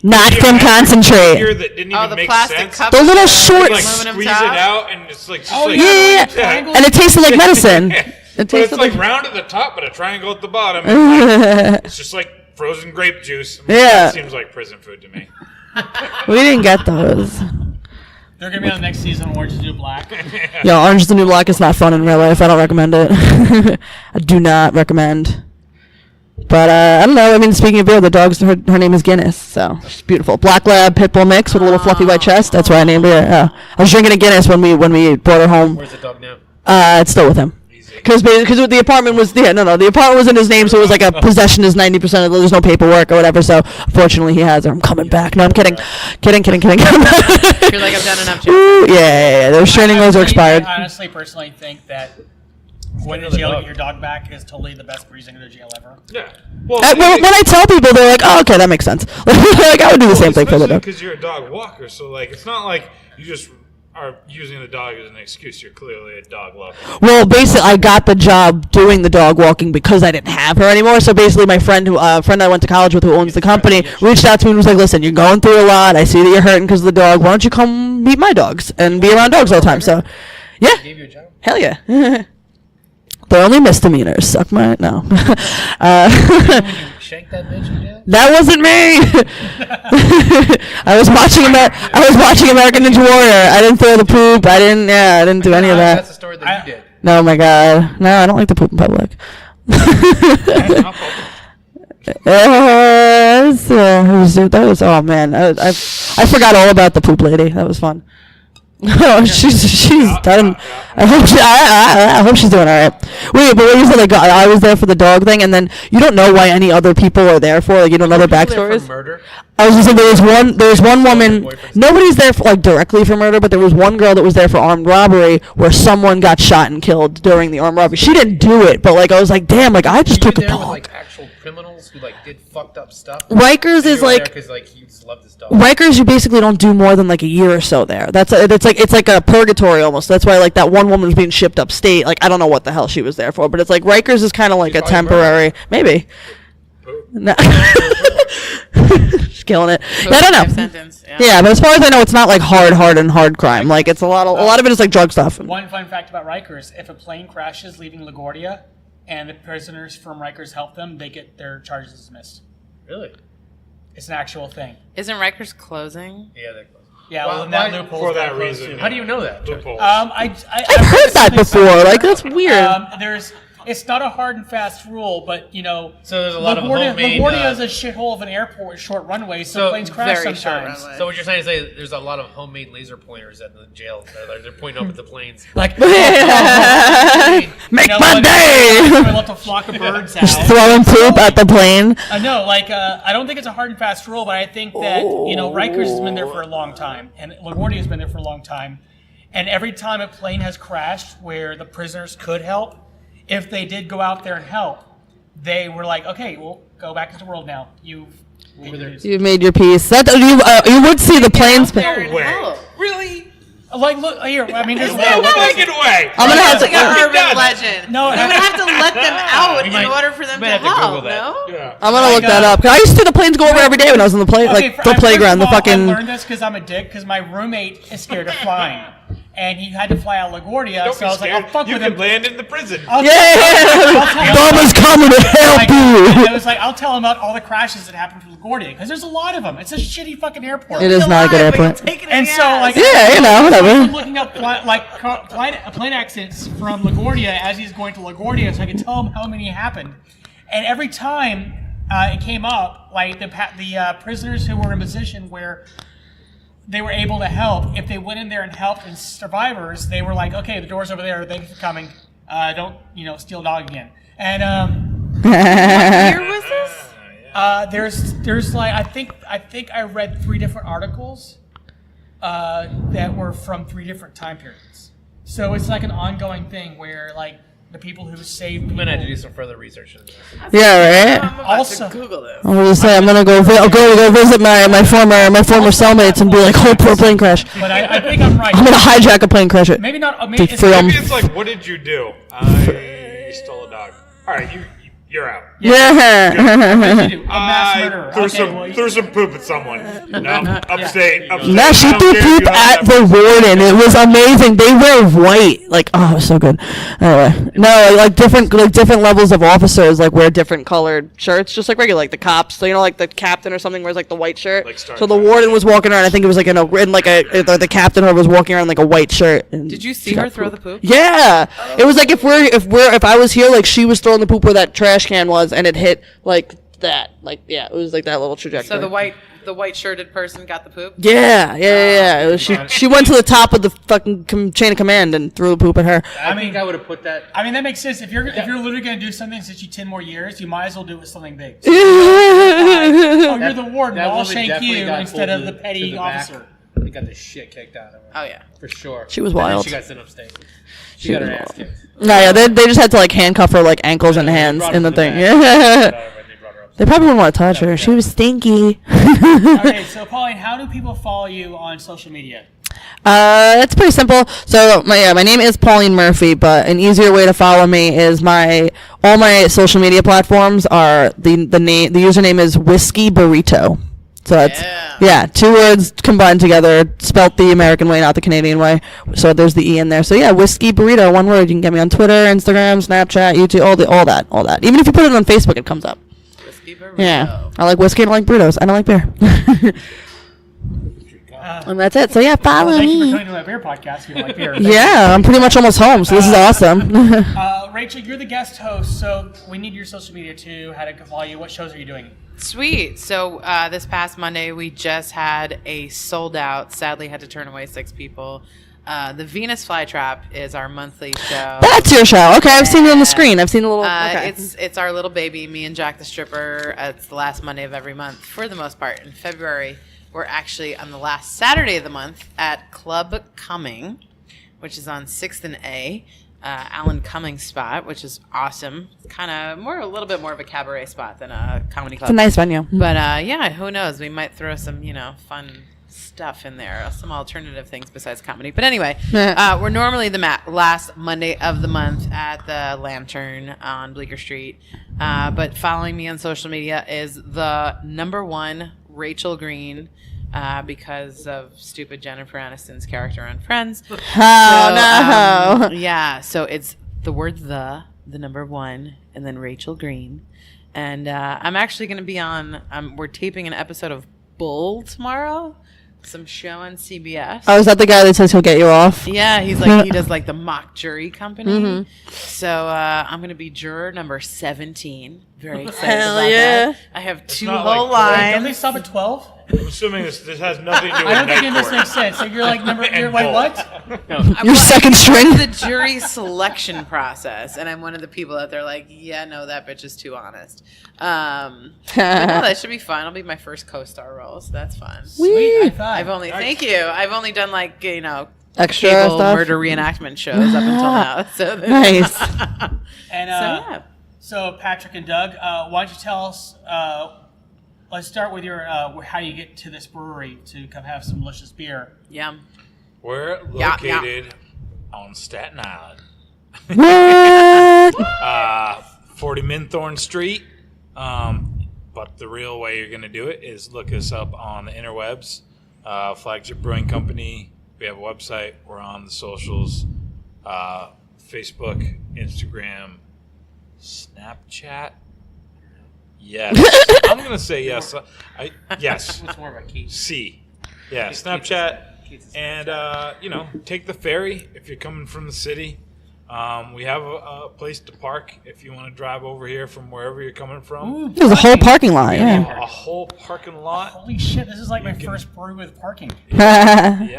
D: Not
C: beer
D: from
C: here
D: concentrate.
C: that didn't
B: Oh,
C: even
B: the
C: make
B: plastic
C: sense.
B: cup.
D: The little
C: You,
D: short.
C: like
B: Aluminum
C: squeeze
B: top.
C: it out and it's like just
A: Oh,
C: like
D: Yeah,
A: Triangle?
D: and it tasted like medicine. It
C: but it's
D: tasted
C: like
D: like.
C: round at the top but a triangle at the bottom. And, like, it's just like frozen grape juice. I mean,
D: Yeah.
C: that seems like prison food to me.
D: We didn't get those.
A: They're gonna be on the next season of Orange is the New Black.
D: Yo, Orange is the New Black is not fun in real life. I don't recommend it. I do not recommend. But I don't know. I mean, speaking of beer, the dog's her name is Guinness, so she's beautiful. Black Lab pit bull mix with a little fluffy white chest. That's why I named her. I was drinking a Guinness when we brought her home.
E: Where's the dog now?
D: It's still with him.
C: He's
D: Because the apartment was the apartment was in his name, so it was like a possession is 90% of there's no paperwork or whatever. So fortunately, he has her. I'm coming back. No, I'm kidding. Kidding.
B: You're like, I've done enough.
D: Yeah. Those training rules are expired.
A: I honestly, personally think that when you jail your dog back is totally the best breezing to jail ever.
C: Yeah. Well,
D: When I tell people, they're like, "Oh, okay, that makes sense." Like I would do the same thing for the dog.
C: Because you're a dog walker, so like it's not like you just are using the dog as an excuse. You're clearly a dog lover.
D: Well, basically, I got the job doing the dog walking because I didn't have her anymore. So basically, my friend I went to college with, who owns the company, reached out to me and was like, "Listen, you're going through a lot. I see that you're hurting because of the dog. Why don't you come meet my dogs and be around dogs all the time?" So, yeah,
E: Gave you a job.
D: hell yeah. They're only misdemeanors. Suck my no.
E: When you shank that bitch in jail?
D: That wasn't me. I was watching American Ninja Warrior. I didn't throw the poop. I didn't do any of
E: That's
D: that.
E: the story that you did.
D: No, my God. No, I don't like to poop in public. That was oh man. I forgot all about the poop lady. That was fun. Oh, she's done. I hope she's doing all right. Wait, but what you said, like I was there for the dog thing, and then you don't know why any other people are there for, like you don't know their backstories.
E: Murder?
D: I was just saying there was one woman. Nobody's there for, like directly for murder, but there was one girl that was there for armed robbery, where someone got shot and killed during the armed robbery. She didn't do it, but like I was like, damn, like I just
E: Were you
D: took a
E: there with
D: dog.
E: like actual criminals who like did fucked up stuff?
D: Rikers is like.
E: because like you just love this dog.
D: Rikers, you basically don't do more than like a year or so there. It's like a purgatory almost. That's why like that one woman was being shipped upstate. Like I don't know what the hell she was there for, but it's like Rikers is kind of like a temporary, maybe. No. She's killing it. Yeah, I don't know.
B: Sentence,
D: Yeah, but as far as I know, it's not like hard crime. Like it's a lot of it is like drug stuff.
A: One fun fact about Rikers: if a plane crashes leaving LaGuardia, and the prisoners from Rikers help them, they get their charges dismissed.
E: Really?
A: It's an actual thing.
B: Isn't Rikers closing?
E: Yeah, they're close.
A: Yeah,
E: Why-
A: well, then that
E: why-
A: loophole.
C: For that reason.
E: How do you know that?
C: Loopholes.
A: I've
D: heard that before. Like that's weird.
A: It's not a hard and fast rule, but you know.
E: So there's a lot of homemade.
A: LaGuardia is a shithole of an airport with short runways, so planes crash
B: very short
A: sometimes.
B: runway.
E: So what you're trying to say is there's a lot of homemade laser pointers at the jail. They're pointing up at the planes.
A: Like,
D: Make my day.
A: I left a flock of birds out.
D: Throwing poop at the plane.
A: No, I don't think it's a hard and fast rule, but I think that Rikers has been there for a long time, and LaGuardia has been there for a long time, and every time a plane has crashed where the prisoners could help, if they did go out there and help, they were like, okay, we'll go back into the world now. You've
D: made your peace. That you would see the planes.
C: No way.
B: Really?
A: Like, look here. I mean, there's
C: No fucking way.
D: I'm gonna have to.
B: Like an urban legend.
A: No,
B: we would have to let them out in
E: might-
B: order for them
E: we
B: to
E: might have to
B: help.
E: Google that.
B: No.
C: Yeah.
D: I'm gonna look that up. 'Cause I used to see the planes go over every day when I was on the plane,
A: Okay,
D: like the playground, the
A: first of all,
D: fucking.
A: I learned this because I'm a dick. Because my roommate is scared of flying, and he had to fly out LaGuardia.
C: Don't
A: So
C: be
A: I was like,
C: scared.
A: I'll fuck
C: You
A: with
C: can
A: him.
C: land in the prison.
A: I'll
D: Yeah, Obama's coming to help you.
A: It was like, I'll tell him about all the crashes that happened from LaGuardia because there's a lot of them. It's a shitty fucking airport.
D: It is not a good airport.
A: And so, like,
D: Yeah, you know,
A: I'm
D: whatever.
A: looking up plane accidents from LaGuardia as he's going to LaGuardia, so I can tell him how many happened. And every time it came up, like the prisoners who were in a position where they were able to help, if they went in there and helped and survivors, they were like, okay, the door's over there. Thank you for coming. Don't steal a dog again. And
B: What year was this?
A: there's like I think I read 3 different articles that were from 3 different time periods. So it's like an ongoing thing where like the people who saved people.
E: I'm gonna have to do some further research into this.
D: Yeah, right.
B: I'm about
A: Also-
B: to Google this.
D: I'm gonna say I'm gonna go visit my former cellmates and be like, oh, poor plane crash.
A: But I think I'm right.
D: I'm gonna hijack a plane, crash it.
A: Maybe not. Maybe
D: To free 'em.
C: Maybe it's like, what did you do? I stole a dog. All right, you're out.
D: Yeah.
A: What did you do? A mass murderer.
C: Threw
A: Okay, well,
C: threw some poop at someone. No, upstate.
D: No, she threw poop at the warden. It was amazing. They wear white. Like, oh, it was so good. Anyway, no, like different levels of officers like wear different colored shirts, just like regular, like the cops. So like the captain or something wears like the white shirt.
C: Like Star
D: So the
C: Trek.
D: warden was walking around. I think it was like the captain was walking around like a white shirt. And
B: Did you see
D: she
B: her
D: got
B: throw the poop?
D: Yeah, it was like if I was here, like she was throwing the poop where that trash can was, and it hit like that. Like, yeah, it was like that little trajectory.
B: So the white shirted person got the poop.
D: Yeah. It was, she went to the top of the fucking chain of command and threw a poop at her.
E: I think I would have put that.
A: I mean, that makes sense. If you're literally going to do something since you 10 more years, you might as well do it with something big. So, oh, you're the warden.
E: That
A: I'll
E: woman
A: shank
E: definitely
A: you
E: got
A: instead
E: pulled
A: of the
E: to
A: petty
E: back.
A: officer.
E: They got the shit kicked out of her.
B: Oh yeah.
E: For sure.
D: She was
E: And then
D: wild.
E: she got sent upstate. She got her ass kicked.
D: No, yeah, they just had to like handcuff her like ankles and hands
E: Brought her
D: in the
E: to
D: thing.
E: back.
D: Yeah.
E: They brought her
D: They
E: upstate.
D: probably wouldn't want to touch her. She was stinky.
A: Okay, so Pauline, how do people follow you on social media?
D: It's pretty simple. So my name is Pauline Murphy, but an easier way to follow me is all my social media platforms are the username is Whiskey Burrito. So it's 2 words combined together, spelt the American way, not the Canadian way. So there's the E in there. So yeah, Whiskey Burrito, 1 word. You can get me on Twitter, Instagram, Snapchat, YouTube, all that. Even if you put it on Facebook, it comes up.
B: Whiskey burrito.
D: Yeah, I like whiskey and I like burritos. I don't like beer. And that's it. So yeah, follow
A: Well, thank you for
D: me.
A: coming to my beer podcast. If you like beer.
D: Yeah, I'm pretty much almost home, so this is awesome.
A: Rachel, you're the guest host, so we need your social media too. How to follow you? What shows are you doing?
B: Sweet. So this past Monday, we just had a sold out. Sadly, had to turn away 6 people. The Venus Flytrap is our monthly show.
D: That's your show. Okay, I've seen it on the screen. I've seen the little. Okay.
B: It's our little baby, me and Jack the Stripper. It's the last Monday of every month for the most part. In February, we're actually on the last Saturday of the month at Club Cumming, which is on 6th and A. Alan Cummings spot, which is awesome. Kind of a little bit more of a cabaret spot than a comedy club.
D: It's a nice venue.
B: But yeah, who knows? We might throw some, fun stuff in there, some alternative things besides comedy. But anyway, we're normally the last Monday of the month at the Lantern on Bleecker Street. But following me on social media is the #1 Rachel Green. Because of stupid Jennifer Aniston's character on Friends.
D: Oh no!
B: Yeah, so it's the word the #1, and then Rachel Green. And I'm actually going to be on, we're taping an episode of Bull tomorrow, some show on CBS.
D: Oh, is that the guy that says he'll get you off?
B: Yeah, he does like the mock jury company. So I'm going to be juror number 17. Very excited
D: Hell
B: about
D: yeah.
B: that. I have 2
C: not
B: whole
C: like-
A: Wait, don't they
B: lines.
A: stop at 12?
C: I'm assuming this has nothing to do with
A: I don't think
C: night
A: this
C: court.
A: makes sense. So you're like wait,
C: Bull.
A: what?
D: Your second string?
B: The jury selection process, and I'm one of the people that they're like, yeah, no, that bitch is too honest. But no, that should be fun. It'll be my first co-star role, so that's fun.
A: Sweet, high five.
B: Thank you. I've only done like
D: Extra
B: cable
D: stuff?
B: murder reenactment shows up until now. So
D: Nice.
A: And
B: yeah.
A: so Patrick and Doug, why don't you tell us? Let's start with your how you get to this brewery to come have some delicious beer.
B: Yeah.
C: We're
B: Yeah,
C: located on Staten Island.
D: What?
C: 40 Minthorn Street. But the real way you're going to do it is look us up on the interwebs. Flagship Brewing Company. We have a website. We're on the socials. Facebook, Instagram, Snapchat. Yes. I'm going to say yes. Yes.
E: It's more of a key.
C: C. Yeah, Snapchat. And, take the ferry if you're coming from the city. We have a place to park if you want to drive over here from wherever you're coming from.
D: There's a whole parking lot. Yeah.
C: A whole parking lot.
A: Holy shit! This is like my first brewery with parking.
C: Yeah.
A: Right,
C: You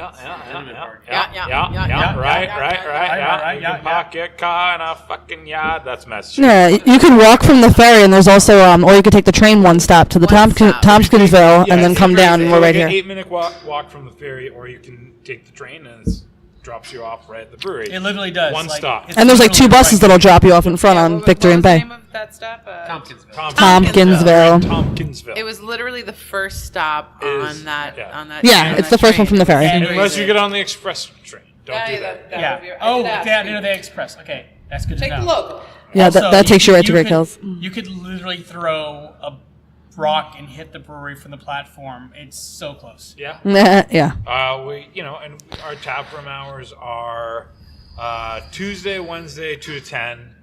A: yeah,
C: can park your car in a fucking yard. That's Massachusetts.
D: Yeah, you can walk from the ferry, and there's also, or you could take the train one stop to the Tompkinsville, and then come down, and we're right
C: Like
D: here.
C: an 8-minute walk from the ferry, or you can take the train and it drops you off right at the brewery.
A: It literally does.
C: One stop.
A: it's
D: And there's like 2
A: literally
D: buses
A: right
D: that'll drop you off in front on
B: What
D: Victory
B: was
D: and
B: the
D: Bay.
B: name of that stop?
E: Tompkinsville.
D: Tompkinsville.
B: It was literally the first stop on that.
D: Yeah, it's the first one from the ferry.
A: And
C: Unless you get on the express train. Don't
B: Yeah,
C: do
B: yeah,
C: that.
B: that
A: Yeah.
B: would be- I
A: Oh,
B: did ask
A: yeah,
B: you.
A: the express. Okay, that's good
B: Take
A: to know.
B: the local.
D: Yeah,
A: Also,
D: that takes you right to Great
A: could-
D: Hills.
A: You could literally throw a rock and hit the brewery from the platform. It's so close.
C: Yeah.
D: Yeah.
C: And our tap room hours are Tuesday, Wednesday, 2 to 10.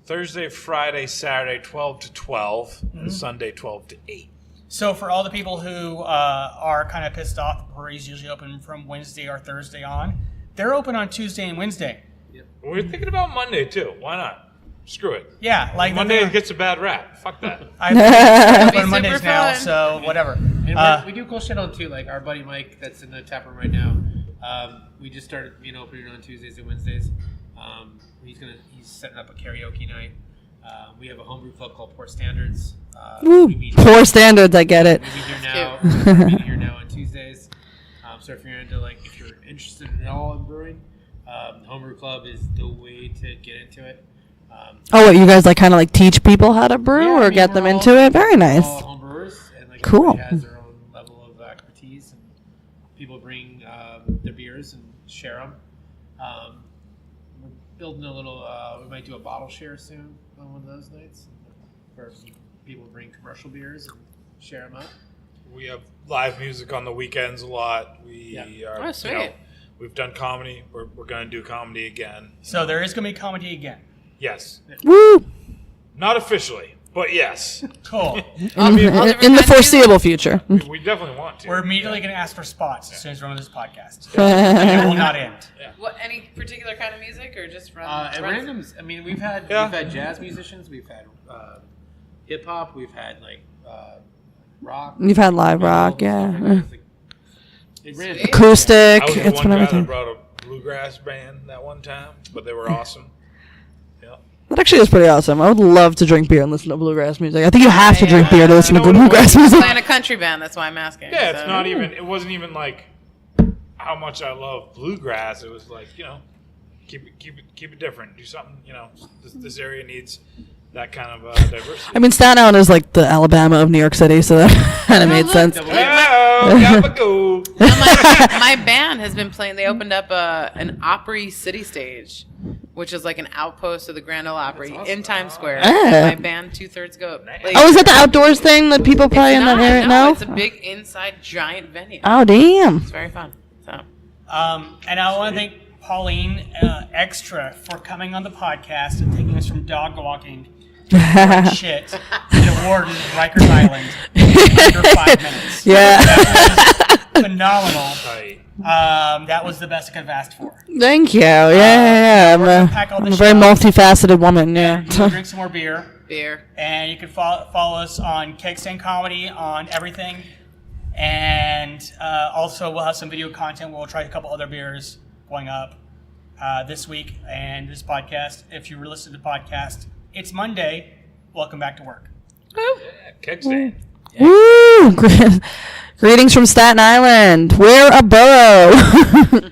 C: Thursday, Friday, Saturday, 12 to 12. And Sunday, 12 to 8.
A: So for all the people who are kind of pissed off, the brewery's usually open from Wednesday or Thursday on. They're open on Tuesday and Wednesday.
C: We're thinking about Monday, too. Why not? Screw it.
A: Yeah, like
C: Monday gets a bad rap. Fuck that.
A: I
B: Be
A: on Mondays
B: super
A: now,
B: fun.
A: so whatever.
E: And we do cool shit on too. Like our buddy Mike, that's in the tap room right now. We just started, opening on Tuesdays and Wednesdays. He's setting up a karaoke night. We have a homebrew club called Poor Standards.
D: Woo.
E: We meet
D: Poor standards, I get it.
E: We meet here now.
B: That's
E: We're meeting here now on Tuesdays. So if you're interested at all in brewing, homebrew club is the way to get into it.
D: Oh, what, you guys like kind of like teach people how to brew
E: Yeah,
D: or
E: I mean,
D: get
E: we're
D: them
E: all-
D: into it? Very
E: we're
D: nice.
E: all homebrewers, and like
D: Cool.
E: everybody has their own level of expertise, and people bring their beers and share them. We're building a little. We might do a bottle share soon on one of those nights, where people bring commercial beers and share them out.
C: We have live music on the weekends a lot. We are.
B: Oh, sweet.
C: We've done comedy. We're going to do comedy again.
A: So there is going to be comedy again.
C: Yes.
D: Woo!
C: Not officially, but yes.
A: Cool.
B: All different
D: In the
B: kinds of
D: foreseeable future.
C: We definitely want to.
A: We're immediately going to ask for spots as soon as we're on this podcast. And it will not end.
B: What, any particular kind of music, or just run?
E: At randoms, I mean, we've had jazz musicians, we've had hip hop, we've had like rock.
D: You've had live rock,
E: stuff
D: yeah.
E: like that. It ran-
B: Sweet.
D: Acoustic,
C: I was the
D: it's
C: one
D: been
C: guy that
D: everything.
C: brought a bluegrass band that one time, but they were awesome. Yeah.
D: That actually is pretty awesome. I would love to drink beer and listen to bluegrass music. I think you have to drink
B: Yeah.
D: beer to listen
C: You
D: to
C: know what it
D: bluegrass
C: was?
D: music.
B: Playing a country band. That's why I'm asking.
C: Yeah, it's
B: so.
C: not even. It wasn't even like how much I love bluegrass. It was like, keep it different. Do something. This area needs that kind of diversity.
D: I mean, Staten Island is like the Alabama of New York City, so that kind of made
B: look,
D: sense.
C: Oh, gabagool.
B: My band has been playing. They opened up an Opry City stage, which is like an outpost of the Grand Ole Opry in Times Square.
D: Ah.
B: And my band 2/3 go. Play
D: Oh, is that the outdoors thing that people play in that area?
B: No, it's a big inside giant venue.
D: Oh, damn.
B: It's very fun. So
A: And I want to thank Pauline extra for coming on the podcast and taking us from dog walking to shit to the warden of Rikers Island in under 5 minutes.
D: Yeah.
A: That was phenomenal.
C: Tight.
A: That was the best I could have asked for.
D: Thank you. Yeah.
A: we're gonna pack all
D: I'm a
A: this
D: very
A: shit up.
D: multifaceted woman, yeah.
A: You can drink some more beer.
B: beer.
A: And you can follow us on Kegstand Comedy on everything. And also we'll have some video content. We'll try a couple other beers going up this week and this podcast. If you were listening to the podcast, it's Monday. Welcome back to work.
C: Keg stand.
D: Woo! Greetings from Staten Island. We're a borough.